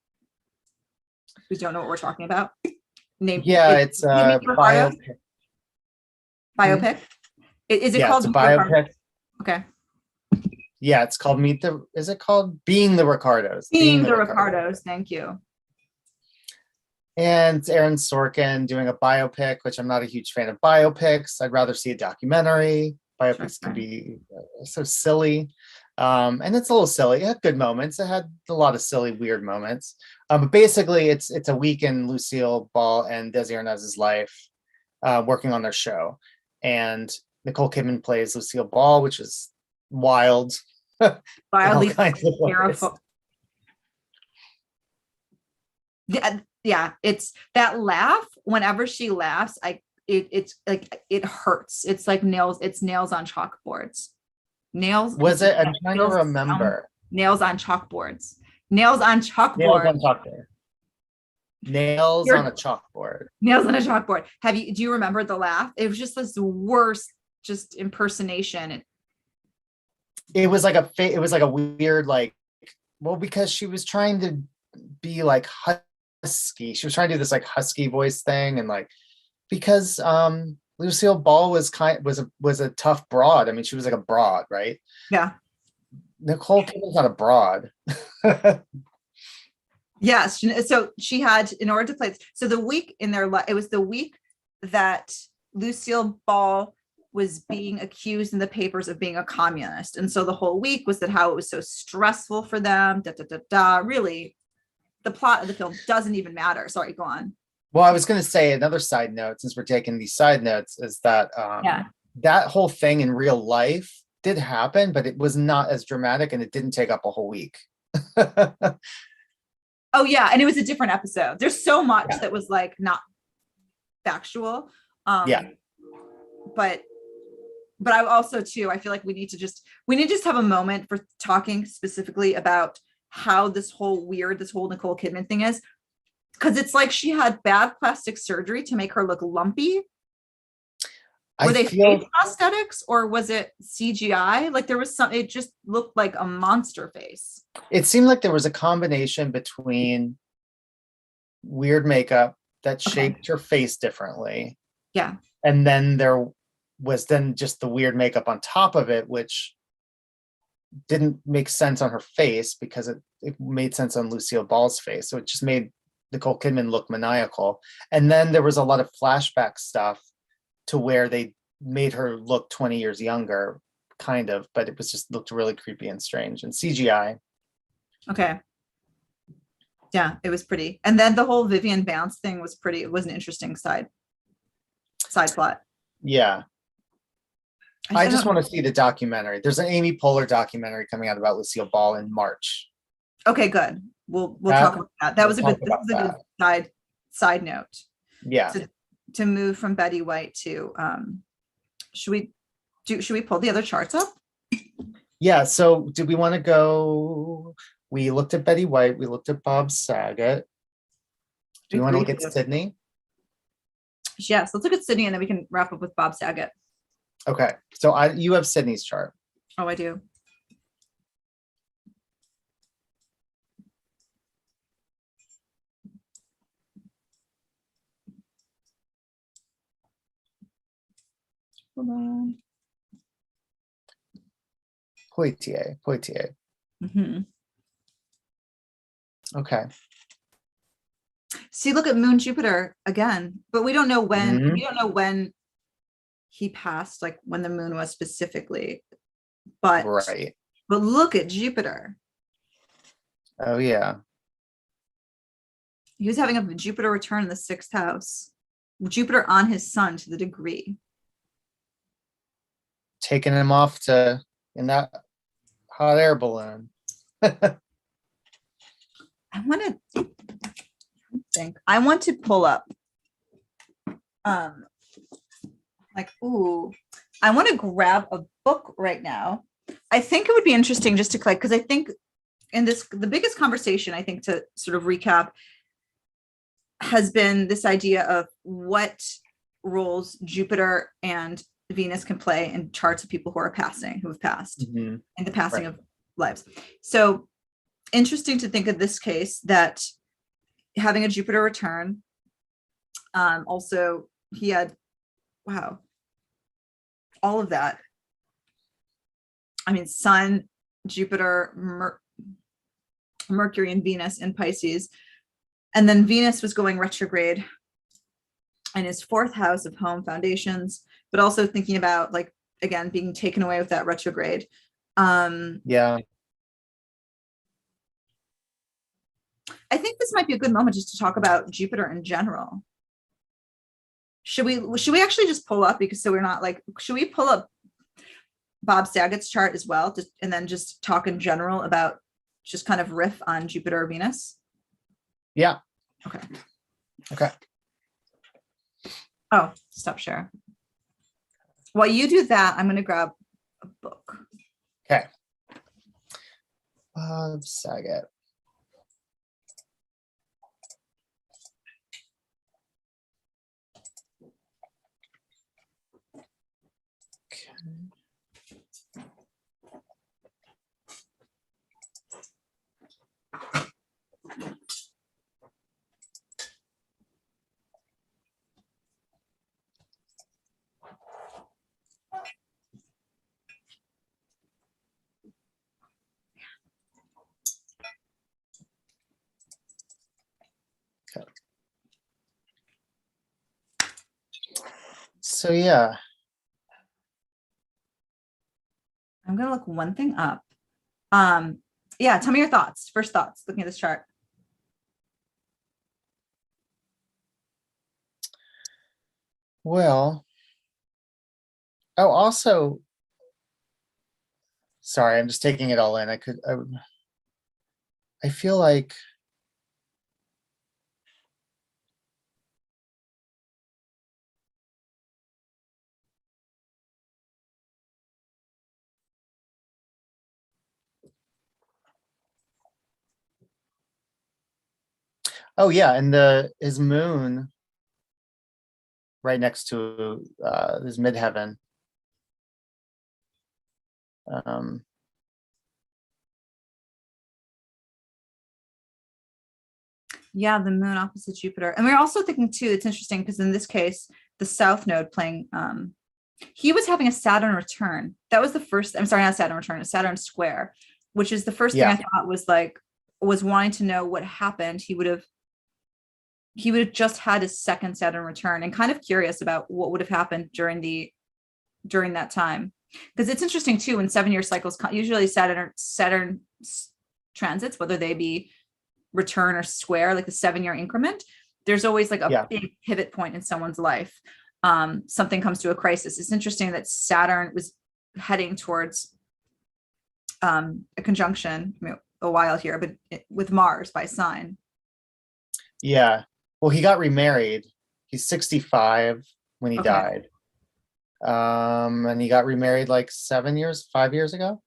who don't know what we're talking about? It's a biopic. Biopic. Is it called? It's a biopic. Okay. Yeah, it's called is it called Being the Ricardos? Being the Ricardos. Thank you. And it's Aaron Sorkin doing a biopic, which I'm not a huge fan of biopics. I'd rather see a documentary. Biopics can be so silly. And it's a little silly. It had good moments. It had a lot of silly, weird moments. But basically, it's a week in Lucille Ball and Desi Arnaz's life, working on their show. And Nicole Kidman plays Lucille Ball, which is wild. Wildly terrifying. Yeah, it's that laugh. Whenever she laughs, it's like it hurts. It's like nails. It's nails on chalkboards. Nails. Was it? I'm trying to remember. Nails on chalkboards. Nails on chalkboard. Nails on a chalkboard. Nails on a chalkboard. Do you remember the laugh? It was just this worst, just impersonation. It was like a weird, like, well, because she was trying to be like husky. She was trying to do this like husky voice thing, and like, because Lucille Ball was a tough broad. I mean, she was like a broad, right? Yeah. Nicole Kidman's not a broad. Yes. So she had, in order to play, so the week in their life, it was the week that Lucille Ball was being accused in the papers of being a communist. And so the whole week was that how it was so stressful for them. Really, the plot of the film doesn't even matter. Sorry, go on. Well, I was going to say another side note, since we're taking these side notes, is that that whole thing in real life did happen, but it was not as dramatic and it didn't take up a whole week. Oh yeah, and it was a different episode. There's so much that was like not factual. But I also too, I feel like we need to just have a moment for talking specifically about how this whole Nicole Kidman thing is. Because it's like she had bad plastic surgery to make her look lumpy. Were they face prosthetics or was it CGI? Like there was it just looked like a monster face. It seemed like there was a combination between weird makeup that shaped her face differently. Yeah. And then there was just the weird makeup on top of it, which didn't make sense on her face because it made sense on Lucille Ball's face. So it just made Nicole Kidman look maniacal. And then there was a lot of flashback stuff to where they made her look 20 years younger, kind of, but it was just looked really creepy and strange and CGI. Okay. Yeah, it was pretty. And then the whole Vivian Bounce thing was pretty. It was an interesting side plot. Yeah. I just want to see the documentary. There's an Amy Poehler documentary coming out about Lucille Ball in March. Okay, good. We'll talk about that. That was a good side note. Yeah. To move from Betty White to should we pull the other charts up? Yeah. So do we want to go? We looked at Betty White. We looked at Bob Saget. Do you want to look at Sidney? Yes. Let's look at Sidney and then we can wrap up with Bob Saget. Okay. So you have Sidney's chart. Oh, I do. Hold on. Poitier. Mm-hmm. Okay. See, look at Moon Jupiter again, but we don't know when. Mm-hmm. We don't know when he passed, like when the moon was specifically. But right. But look at Jupiter. Oh yeah. He was having a Jupiter return in the 6th house. Jupiter on his sun to the degree. Taking him off in that hot air balloon. I want to pull up Like, ooh, I want to grab a book right now. I think it would be interesting just to click, because I think in this, the biggest conversation, I think, to sort of recap, has been this idea of what roles Jupiter and Venus can play in charts of people who are passing, who have passed, Mhm. and the passing Right. of lives. So interesting to think of this case, that having a Jupiter return, also he had, wow, all of that. I mean, Sun, Jupiter, Mercury and Venus in Pisces. And then Venus was going retrograde in his fourth house of home foundations, but also thinking about, like, again, being taken away with that retrograde. Yeah. I think this might be a good moment just to talk about Jupiter in general. Should we actually just pull up, because so we're not like, should we pull up Bob Saget's chart as well, just, and then just talk in general about, just kind of riff on Jupiter or Venus? Yeah. Okay. Okay. Oh, stop share. While you do that, I'm going to grab a book. Okay. Bob Saget. So yeah, I'm going to look one thing up. Yeah, tell me your thoughts. First thoughts looking at this chart. well, oh, also, sorry, I'm just taking it all in. I feel like oh yeah, and his moon right next to his midheaven. Um, Yeah, the moon opposite Jupiter. And we're also thinking too, it's interesting because in this case, the South Node playing, he was having a Saturn return. That was the first, I'm sorry, not Saturn return, a Saturn square, which is the first thing I yeah, thought was like, was wanting to know what happened. He would have just had his second Saturn return, and kind of curious about what would have happened during that time. Because it's interesting too, in 7-year cycles, usually Saturn transits, whether they be return or square, like the 7-year increment, there's always like a yeah, big pivot point in someone's life. Something comes to a crisis. It's interesting that Saturn was heading towards a conjunction, I mean, a while here, but with Mars by sign. yeah. Well, he got remarried. He's 65 when he Okay. died. And he got remarried like 5 years ago.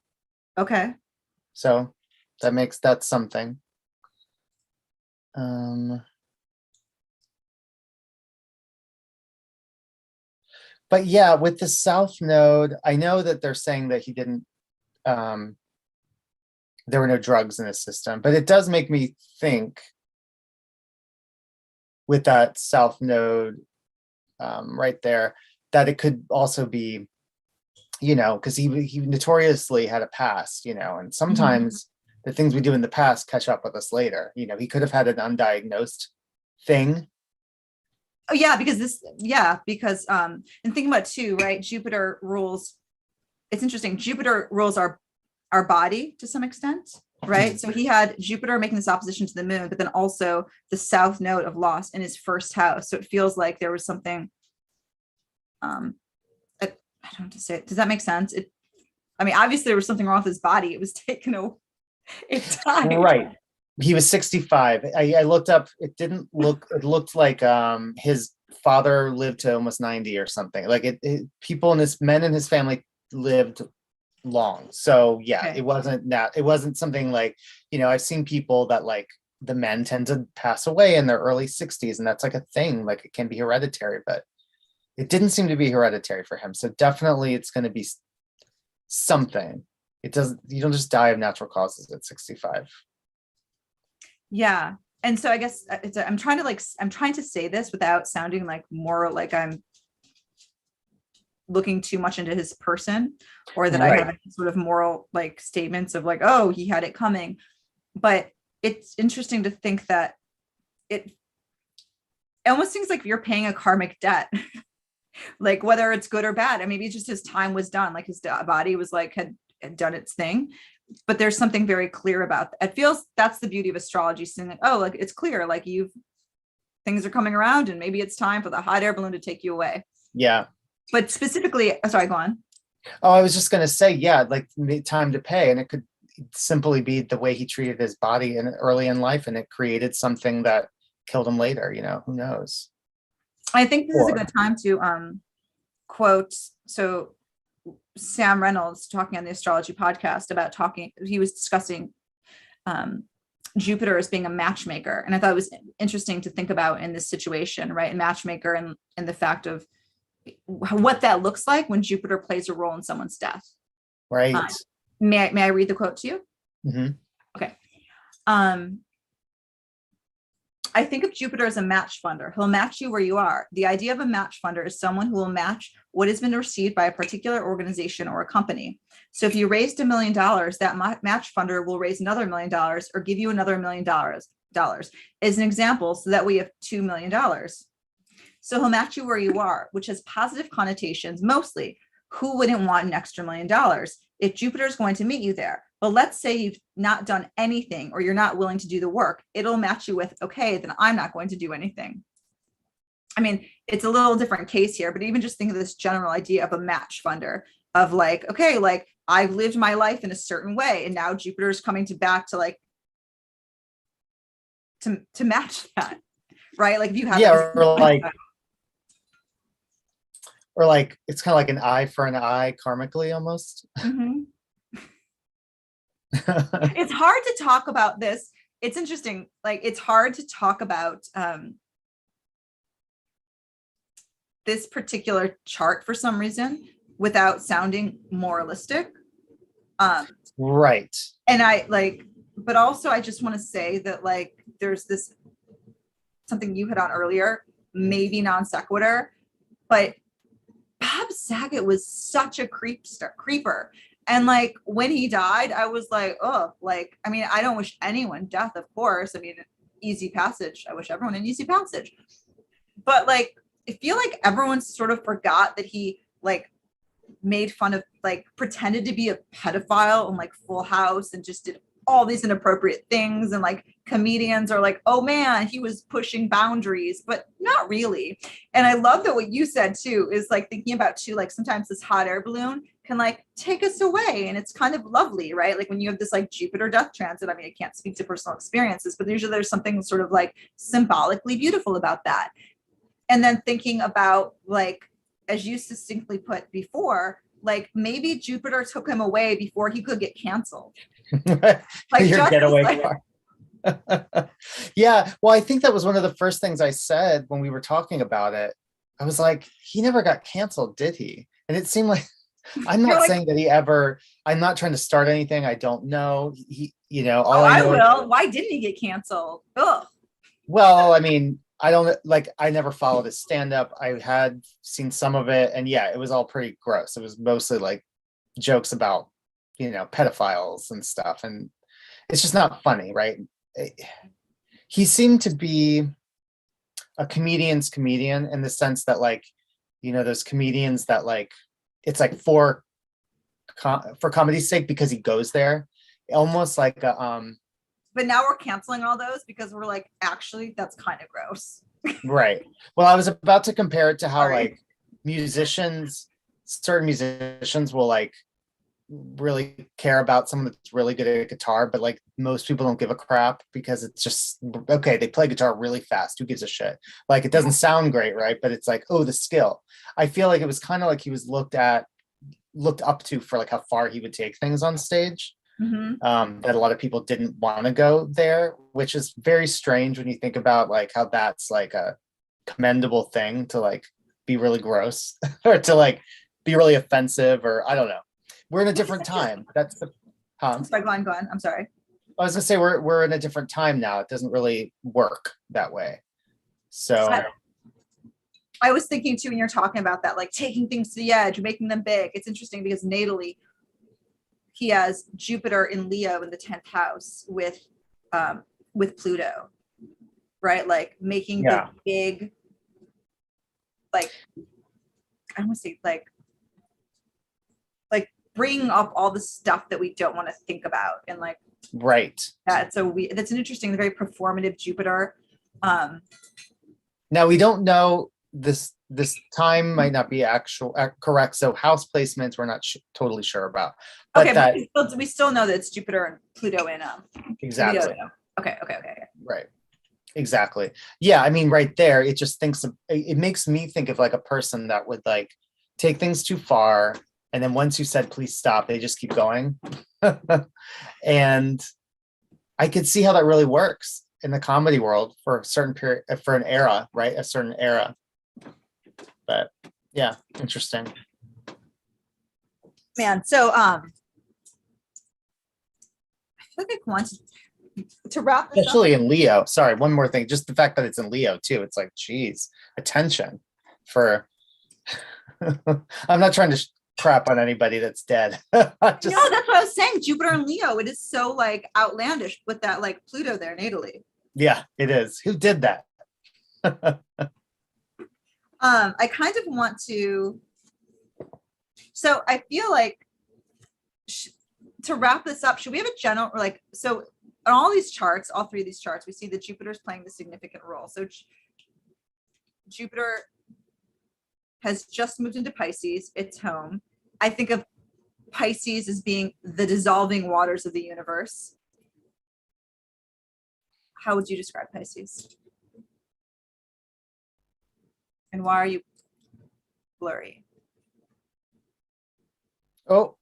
Okay. So that's something. But yeah, with the South Node, I know that they're saying that he didn't, there were no drugs in his system, but it does make me think with that South Node right there, that it could also be, because he notoriously had a past, and sometimes the things we do in the past catch up with us later. He could have had an undiagnosed thing. Oh yeah, because and thinking about too, right? Jupiter rules. It's interesting. Jupiter rules our body to some extent, right? So he had Jupiter making this opposition to the moon, but then also the South Node of loss in his first house. So it feels like there was something. I don't know what to say. Does that make sense? I mean, obviously there was something wrong with his body. It was taken away. It died. Right. He was 65. I looked up, it looked like his father lived to almost 90 or something. Like people in his men in his family lived long. So yeah, Okay. it wasn't something like, I've seen people that like the men tend to pass away in their early 60s, and that's like a thing, like it can be hereditary, but it didn't seem to be hereditary for him. So definitely it's going to be something. You don't just die of natural causes at 65. Yeah. And so I guess I'm trying to say this without sounding like more like I'm looking too much into his person, or that I have any sort of moral like statements of like, oh, he had it coming. But it's interesting to think that it almost seems like you're paying a karmic debt, like whether it's good or bad. And maybe it's just his time was done, like his body was like had done its thing. But there's something very clear about it. Feels that's the beauty of astrology, saying like, oh, like it's clear, like things are coming around, and maybe it's time for the hot air balloon to take you away. Yeah. But specifically, sorry, go on. Oh, I was just going to say, yeah, like time to pay. And it could simply be the way he treated his body early in life, and it created something that killed him later. Who knows? I think this is a good time to quote. So Sam Reynolds, talking on the Astrology podcast he was discussing Jupiter as being a matchmaker. And I thought it was interesting to think about in this situation, right? A matchmaker and the fact of what that looks like when Jupiter plays a role in someone's death. Right. May I read the quote to you? Mm-hmm. Okay. I think of Jupiter as a match funder. He'll match you where you are. The idea of a match funder is someone who will match what has been received by a particular organization or a company. So if you raised $1 million, that match funder will raise another $1 million or give you another $1 million as an example, so that we have $2 million. So he'll match you where you are, which has positive connotations mostly. Who wouldn't want an extra $1 million if Jupiter is going to meet you there? But let's say you've not done anything, or you're not willing to do the work. It'll match you with, okay, then I'm not going to do anything. I mean, it's a little different case here, but even just think of this general idea of a match funder of like, okay, like I've lived my life in a certain way, and now Jupiter's coming back to like, to match that, right? Like if you have, or like it's kind of like an eye for an eye karmically almost. Mm-hmm. It's hard to talk about this. It's interesting. Like it's hard to talk about this particular chart for some reason without sounding moralistic. Right. And but also I just want to say that like there's this something you hit on earlier, maybe non sequitur, but Bob Saget was such a creeper. And like when he died, I was like, oh, like, I mean, I don't wish anyone death, of course. I mean, easy passage. I wish everyone an easy passage. But like, I feel like everyone sort of forgot that he like made fun of, like pretended to be a pedophile on like Full House and just did all these inappropriate things. And like comedians are like, oh man, he was pushing boundaries, but not really. And I love that what you said too, is like thinking about too, like sometimes this hot air balloon can like take us away. And it's kind of lovely, right? Like when you have this like Jupiter death transit, I mean, I can't speak to personal experiences, but usually there's something sort of like symbolically beautiful about that. And then thinking about like, as you succinctly put before, like maybe Jupiter took him away before he could get canceled. Like your getaway car. Yeah. Well, I think that was one of the first things I said when we were talking about it. I was like, he never got canceled, did he? And it seemed like, I'm not saying that he ever, I'm not trying to start anything. I don't know. He, I will. Why didn't he get canceled? Ugh. Well, I mean, I don't like, I never followed his stand-up. I had seen some of it, and yeah, it was all pretty gross. It was mostly like jokes about, pedophiles and stuff. And it's just not funny, right? He seemed to be a comedian's comedian in the sense that like, those comedians that like, it's like for comedy's sake because he goes there, almost like a But now we're canceling all those because we're like, actually, that's kind of gross. Right. Well, I was about to compare it to how like certain musicians will like really care about someone that's really good at guitar, but like most people don't give a crap because it's just okay, they play guitar really fast, who gives a shit? Like it doesn't sound great, right? But it's like, oh, the skill. I feel like it was kind of like he was looked up to for like how far he would take things on stage. That a lot of people didn't want to go there, which is very strange when you think about like how that's like a commendable thing to like be really gross or to like be really offensive, or I don't know. We're in a different time. That's the I'm sorry, go on. I'm sorry. I was gonna say we're in a different time now. It doesn't really work that way. So I was thinking too, when you're talking about that, like taking things to the edge, making them big. It's interesting because natally, he has Jupiter in Leo in the 10th house with Pluto, right? Like making the big, like, I want to say like bringing up all the stuff that we don't want to think about, and like, right. Yeah, so that's an interesting, very performative Jupiter. Now we don't know this time might not be correct. So house placements we're not totally sure about. But okay, but we still know that it's Jupiter and Pluto in exactly. Leo. Okay. Right. Exactly. Yeah. I mean, right there, it makes me think of like a person that would like take things too far. And then once you said, please stop, they just keep going. And I could see how that really works in the comedy world for a certain period, for an era, right? A certain era. But yeah, interesting. Man, so I feel like I want to wrap this especially up. In Leo. Sorry, one more thing. Just the fact that it's in Leo too. It's like, geez, attention for. I'm not trying to crap on anybody that's dead. No, that's what I was saying. Jupiter and Leo. It is so like outlandish with that like Pluto there natally. Yeah, it is. Who did that? I kind of want to. So I feel like to wrap this up, should we have a general like so on all these charts, all three of these charts, we see that Jupiter's playing the significant role. So Jupiter has just moved into Pisces, its home. I think of Pisces as being the dissolving waters of the universe. How would you describe Pisces? And why are you blurry? Oh.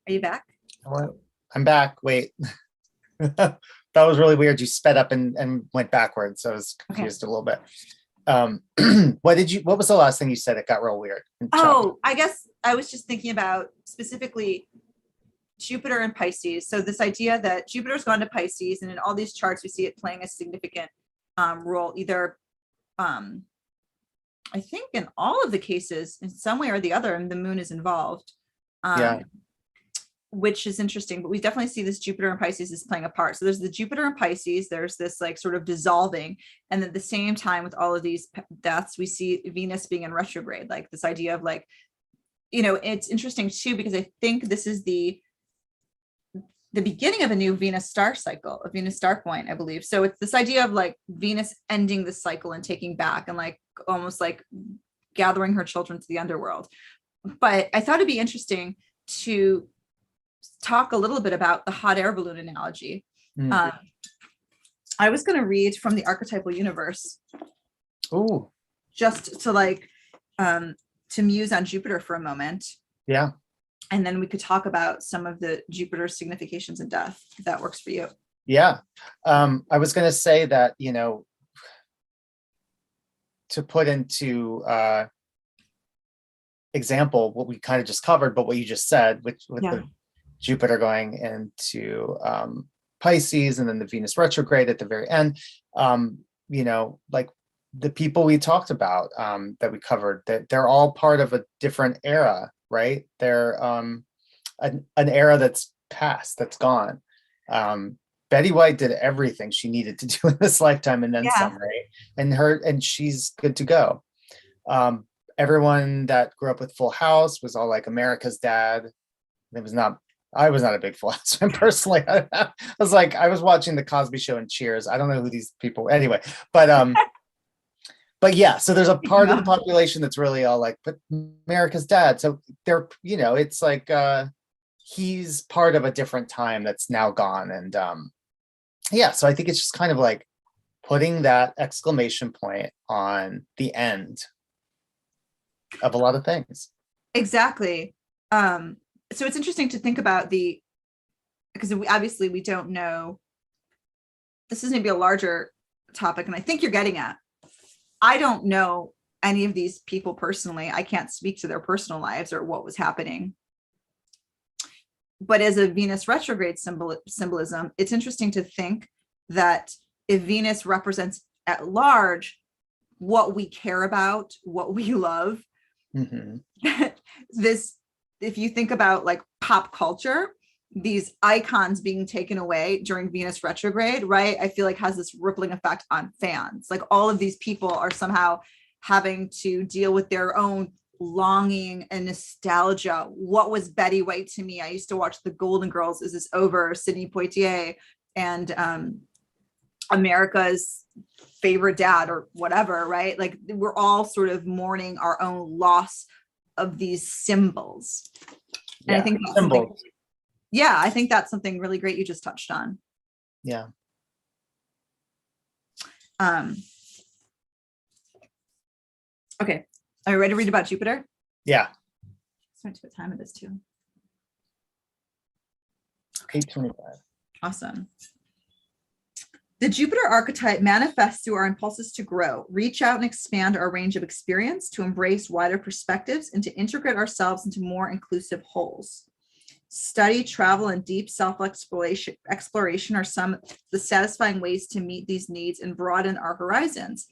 Are you back? I'm back. Wait. That was really weird. You sped up and went backwards. So I was confused a little bit. What was the last thing you said? It got real weird. Oh, I guess I was just thinking about specifically Jupiter and Pisces. So this idea that Jupiter's gone to Pisces, and in all these charts, we see it playing a significant role, either I think in all of the cases, in some way or the other, and the moon is involved. Which is interesting, but we definitely see this Jupiter and Pisces is playing a part. So there's the Jupiter and Pisces, there's this like sort of dissolving. And at the same time with all of these deaths, we see Venus being in retrograde, like this idea of like, it's interesting too, because I think this is the beginning of a new Venus star cycle, a Venus star point, I believe. So it's this idea of like Venus ending the cycle and taking back and like almost like gathering her children to the underworld. But I thought it'd be interesting to talk a little bit about the hot air balloon analogy. I was going to read from the archetypal universe. Oh, just to like to muse on Jupiter for a moment. Yeah. And then we could talk about some of the Jupiter significations in death, if that works for you. Yeah. I was going to say that, to put into example what we kind of just covered, but what you just said, with the Jupiter going into Pisces and then the Venus retrograde at the very end, like the people we talked about that we covered, that they're all part of a different era, right? They're an era that's past, that's gone. Betty White did everything she needed to do in this lifetime and then some, right? And she's good to go. Everyone that grew up with Full House was all like America's Dad. I was not a big Full House fan personally. I was watching the Cosby Show and Cheers. I don't know who these people anyway, but But yeah, so there's a part of the population that's really all like, but America's dead. So they're, it's like he's part of a different time that's now gone. And yeah, so I think it's just kind of like putting that exclamation point on the end of a lot of things. Exactly. So it's interesting to think about because obviously we don't know. This is maybe a larger topic, and I think you're getting at. I don't know any of these people personally. I can't speak to their personal lives or what was happening. But as a Venus retrograde symbolism, it's interesting to think that if Venus represents at large what we care about, what we love, if you think about like pop culture, these icons being taken away during Venus retrograde, right? I feel like has this rippling effect on fans. Like all of these people are somehow having to deal with their own longing and nostalgia. What was Betty White to me? I used to watch The Golden Girls. Is this over? Sidney Poitier and America's favorite dad or whatever, right? Like we're all sort of mourning our own loss of these symbols. And I think that's symbols. Yeah, I think that's something really great you just touched on. Yeah. Okay. Are you ready to read about Jupiter? Yeah. Sorry to what time it is too. 8:25. Awesome. The Jupiter archetype manifests through our impulses to grow, reach out and expand our range of experience, to embrace wider perspectives, and to integrate ourselves into more inclusive wholes. Study, travel, and deep self-exploration are some of the satisfying ways to meet these needs and broaden our horizons.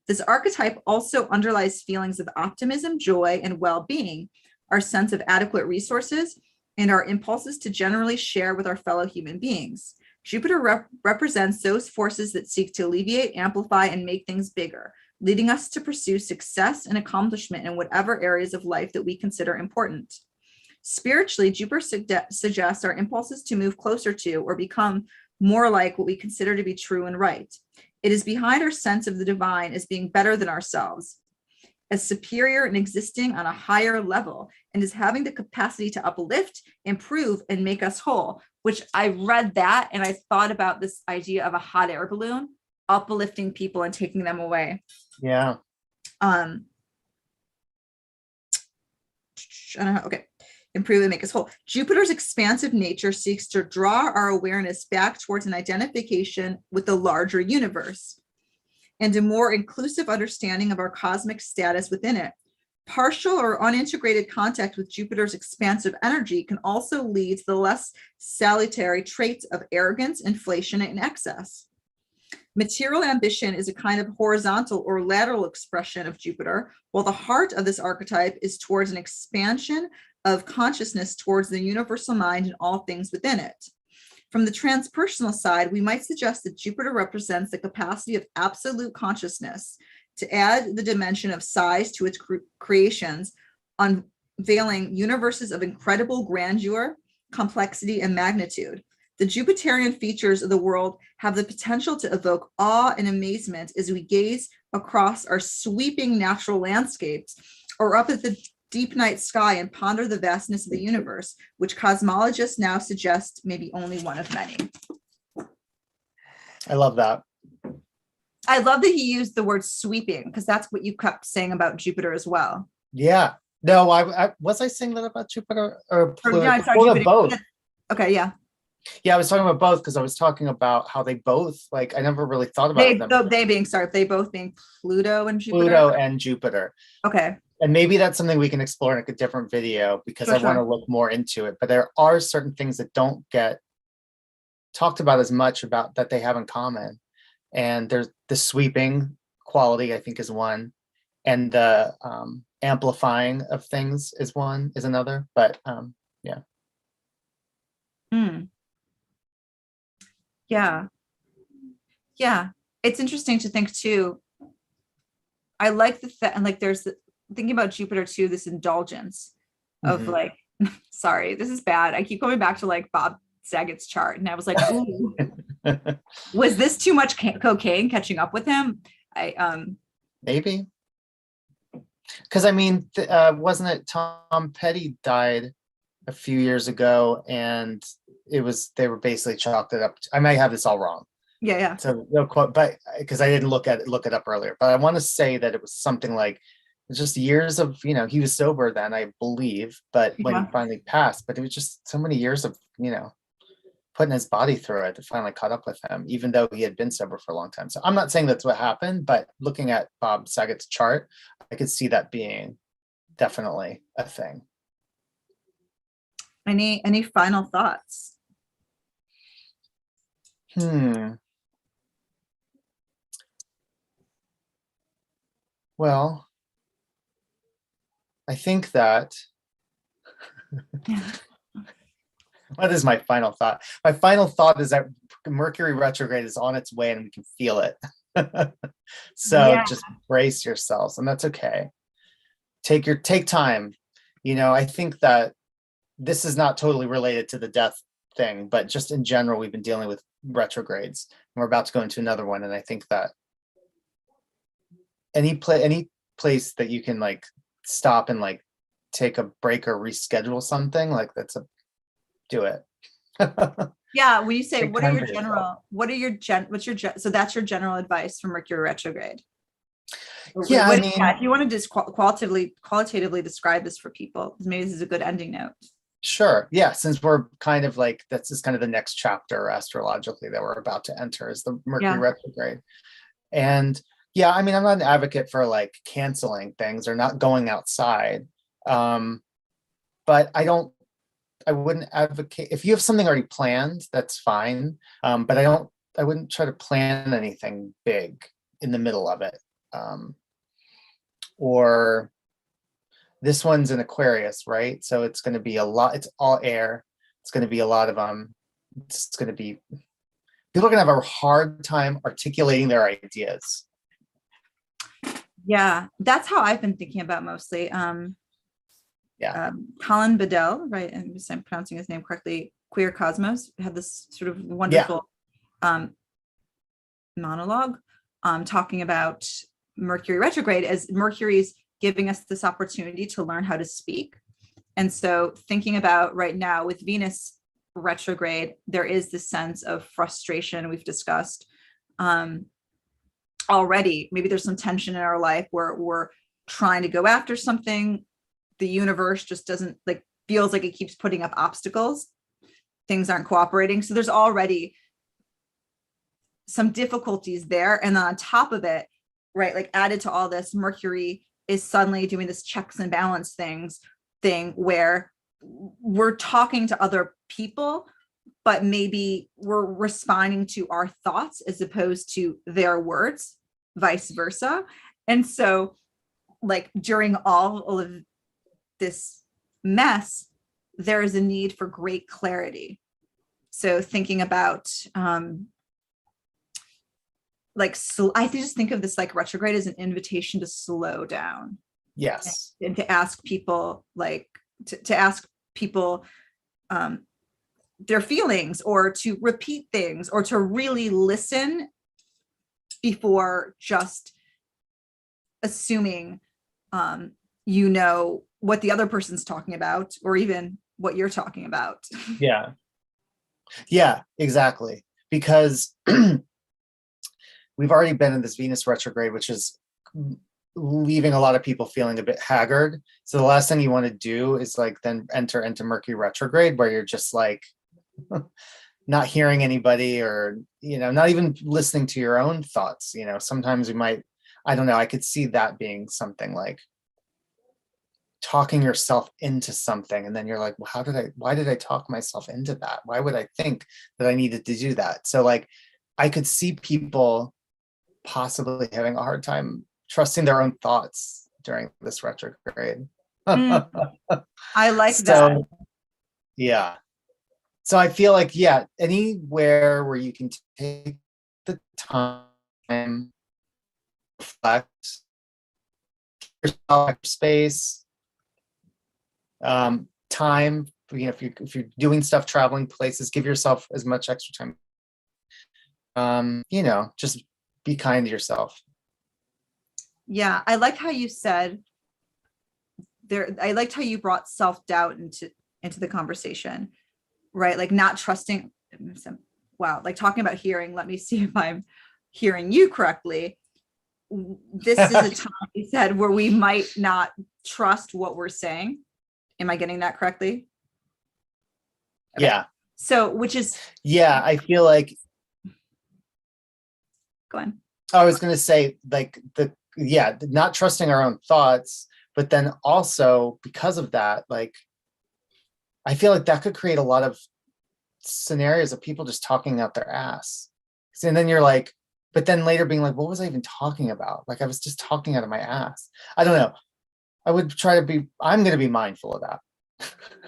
This archetype also underlies feelings of optimism, joy, and well-being, our sense of adequate resources, and our impulses to generally share with our fellow human beings. Jupiter represents those forces that seek to alleviate, amplify, and make things bigger, leading us to pursue success and accomplishment in whatever areas of life that we consider important. Spiritually, Jupiter suggests our impulses to move closer to or become more like what we consider to be true and right. It is behind our sense of the divine as being better than ourselves, as superior and existing on a higher level, and is having the capacity to uplift, improve, and make us whole, which I read that and I thought about this idea of a hot air balloon uplifting people and taking them away. Yeah. I don't know. Okay. Improve and make us whole. Jupiter's expansive nature seeks to draw our awareness back towards an identification with the larger universe and a more inclusive understanding of our cosmic status within it. Partial or unintegrated contact with Jupiter's expansive energy can also lead to the less salutary traits of arrogance, inflation, and excess. Material ambition is a kind of horizontal or lateral expression of Jupiter, while the heart of this archetype is towards an expansion of consciousness towards the universal mind and all things within it. From the transpersonal side, we might suggest that Jupiter represents the capacity of absolute consciousness to add the dimension of size to its creations, unveiling universes of incredible grandeur, complexity, and magnitude. The Jupiterian features of the world have the potential to evoke awe and amazement as we gaze across our sweeping natural landscapes or up at the deep night sky and ponder the vastness of the universe, which cosmologists now suggest may be only one of many. I love that. I love that he used the word sweeping, because that's what you kept saying about Jupiter as well. Yeah. No, I was I saying that about Jupiter or Pluto? No, I'm sorry, Jupiter, both. Okay, yeah. Yeah, I was talking about both because I was talking about how they both, like, I never really thought about them. They both being Pluto and Jupiter. Pluto and Jupiter. Okay. And maybe that's something we can explore in a different video, because I want to look more into it. But there are certain things that don't get talked about as much about that they have in common. And there's the sweeping quality, I think, is one. And the amplifying of things is another. But yeah. Yeah. It's interesting to think too. I like and like there's thinking about Jupiter too, this indulgence of like, sorry, this is bad. I keep going back to like Bob Saget's chart, and I was like, ooh, was this too much cocaine catching up with him? maybe. Because I mean, wasn't it Tom Petty died a few years ago, and they were basically chalked it up. I might have this all wrong. Yeah. So no quote, but because I didn't look it up earlier, but I want to say that it was something like just years of, he was sober then, I believe, but when he Yeah. finally passed, but it was just so many years of, putting his body through it that finally caught up with him, even though he had been sober for a long time. So I'm not saying that's what happened, but looking at Bob Saget's chart, I could see that being definitely a thing. Any final thoughts? Well, I think that what is my final thought? My final thought is that Mercury retrograde is on its way and we can feel it. So just brace yourselves, and that's okay. Take time. I think that this is not totally related to the death thing, but just in general, we've been dealing with retrogrades, and we're about to go into another one. And I think that any place that you can like stop and like take a break or reschedule something, like do it. Yeah, when you say Take what's your so that's your general advice for Mercury retrograde? Yeah, I mean, if you want to just qualitatively describe this for people, maybe this is a good ending note. Sure. Yeah, since we're kind of like, this is kind of the next chapter astrologically that we're about to enter, is the Mercury retrograde. And yeah, I mean, I'm not an advocate for like canceling things or not going outside. But I wouldn't advocate, if you have something already planned, that's fine. But I wouldn't try to plan anything big in the middle of it. Or this one's in Aquarius, right? So it's going to be a lot, it's all air. It's going to be a lot of, it's going to be, people are going to have a hard time articulating their ideas. Yeah, that's how I've been thinking about mostly. Colin Bedell, right? And I'm pronouncing his name correctly. Queer Cosmos had this sort of wonderful monologue talking about Mercury retrograde as Mercury's giving us this opportunity to learn how to speak. And so thinking about right now with Venus retrograde, there is this sense of frustration we've discussed already. Maybe there's some tension in our life where we're trying to go after something. The universe just doesn't feels like it keeps putting up obstacles. Things aren't cooperating. So there's already some difficulties there. And then on top of it, right, like added to all this, Mercury is suddenly doing this checks and balance thing where we're talking to other people, but maybe we're responding to our thoughts as opposed to their words, vice versa. And so like during all of this mess, there is a need for great clarity. So thinking about I just think of this like retrograde as an invitation to slow down. Yes. And to ask people to ask people their feelings, or to repeat things, or to really listen before just assuming what the other person's talking about, or even what you're talking about. Yeah, exactly. Because we've already been in this Venus retrograde, which is leaving a lot of people feeling a bit haggard. So the last thing you want to do is then enter into Mercury retrograde, where you're just not hearing anybody, or not even listening to your own thoughts. Sometimes we might, I don't know, I could see that being something like talking yourself into something, and then you're like, well, why did I talk myself into that? Why would I think that I needed to do that? So I could see people possibly having a hard time trusting their own thoughts during this retrograde. I like that. Yeah. So I feel like, anywhere where you can take the time, reflect yourself, space, time, if you're doing stuff, traveling places, give yourself as much extra time. Just be kind to yourself. Yeah, I like how you said there. I liked how you brought self-doubt into the conversation, right? Like not trusting. Wow, like talking about hearing. Let me see if I'm hearing you correctly. This is a time, you said, where we might not trust what we're saying. Am I getting that correctly? Okay. Yeah. So, which is, Yeah, I feel like go on. I was going to say like not trusting our own thoughts, but then also because of that, like, I feel like that could create a lot of scenarios of people just talking out their ass. And then you're like, but then later being like, what was I even talking about? Like I was just talking out of my ass. I don't know. I would try to I'm going to be mindful of that.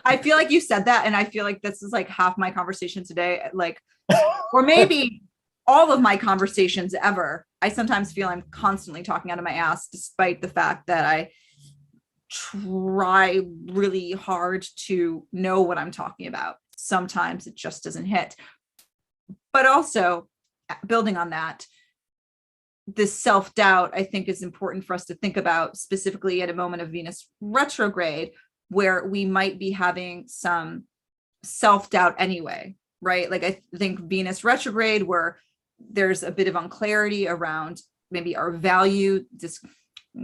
I feel like you said that, and I feel like this is like half my conversation today, like, or maybe all of my conversations ever. I sometimes feel I'm constantly talking out of my ass, despite the fact that I try really hard to know what I'm talking about. Sometimes it just doesn't hit. But also, building on that, this self-doubt, I think, is important for us to think about, specifically at a moment of Venus retrograde, where we might be having some self-doubt anyway, right? Like I think Venus retrograde, where there's a bit of unclarity around maybe our value,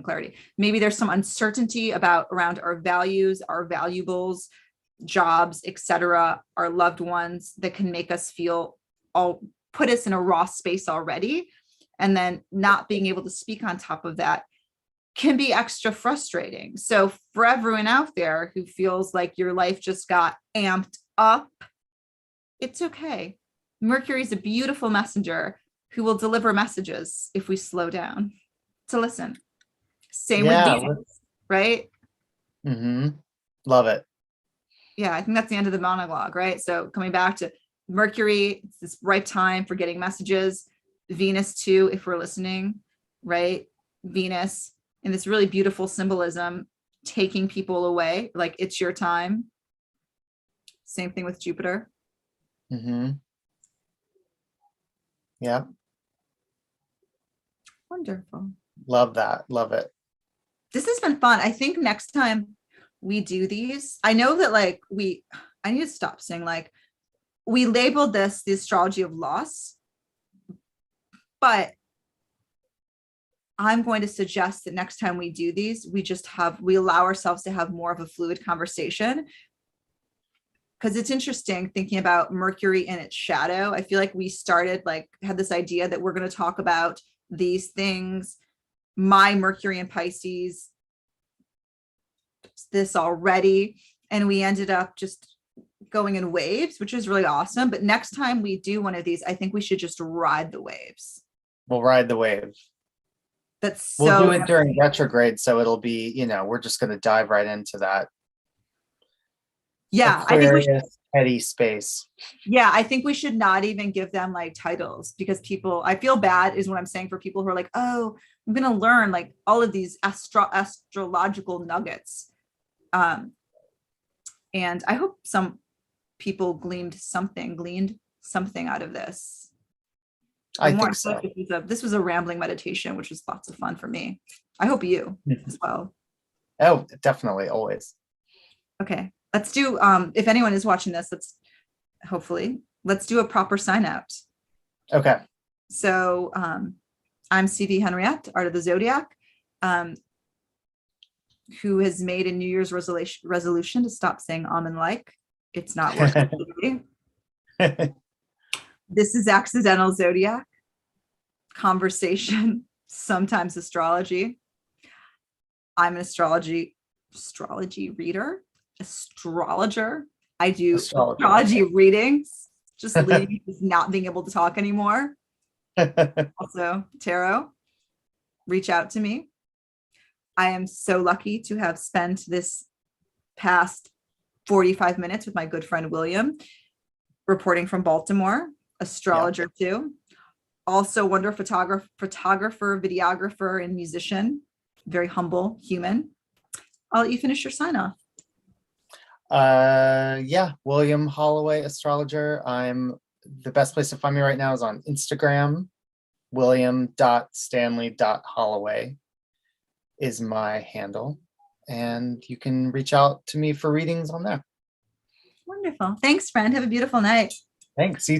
clarity. Maybe there's some uncertainty around our values, our valuables, jobs, etc., our loved ones, that can make us feel put us in a raw space already. And then not being able to speak on top of that can be extra frustrating. So for everyone out there who feels like your life just got amped up, it's okay. Mercury is a beautiful messenger who will deliver messages if we slow down to listen. Same with Venus, right? Mm-hmm. Love it. Yeah, I think that's the end of the monologue, right? So coming back to Mercury, it's this right time for getting messages. Venus too, if we're listening, right? Venus in this really beautiful symbolism, taking people away, like it's your time. Same thing with Jupiter. Mm-hmm. Yeah. Wonderful. Love that. Love it. This has been fun. I think next time we do these, I know that like I need to stop saying like, we labeled this the astrology of loss, but I'm going to suggest that next time we do these, we allow ourselves to have more of a fluid conversation. Because it's interesting thinking about Mercury in its shadow. I feel like we had this idea that we're going to talk about these things. My Mercury in Pisces, this already, and we ended up just going in waves, which is really awesome. But next time we do one of these, I think we should just ride the waves. We'll ride the wave. We'll do it during retrograde, so it'll be, we're just going to dive right into that. Yeah, Aquarius, heady space. Yeah, I think we should not even give them like titles, because I feel bad is what I'm saying for people who are like, oh, I'm going to learn like all of these astrological nuggets. And I hope some people gleaned something out of this. I think so. This was a rambling meditation, which was lots of fun for me. I hope you as well. Oh, definitely. Always. Okay. Let's do, if anyone is watching this, let's do a proper sign out. Okay. So I'm CV Henriette, Art of the Zodiac, who has made a New Year's resolution to stop saying and like. It's not working. This is Accidental Zodiac, conversation, sometimes astrology. I'm an astrology reader, astrologer. I do astrology readings, just not being able to talk anymore. Also, tarot, reach out to me. I am so lucky to have spent this past 45 minutes with my good friend William, reporting from Baltimore, astrologer too. Also wonderful photographer, videographer, and musician. Very humble human. I'll let you finish your sign off. William Holloway, astrologer. The best place to find me right now is on Instagram, william.stanley.holloway. is my handle. And you can reach out to me for readings on there. Wonderful. Thanks, friend. Have a beautiful night. Thanks.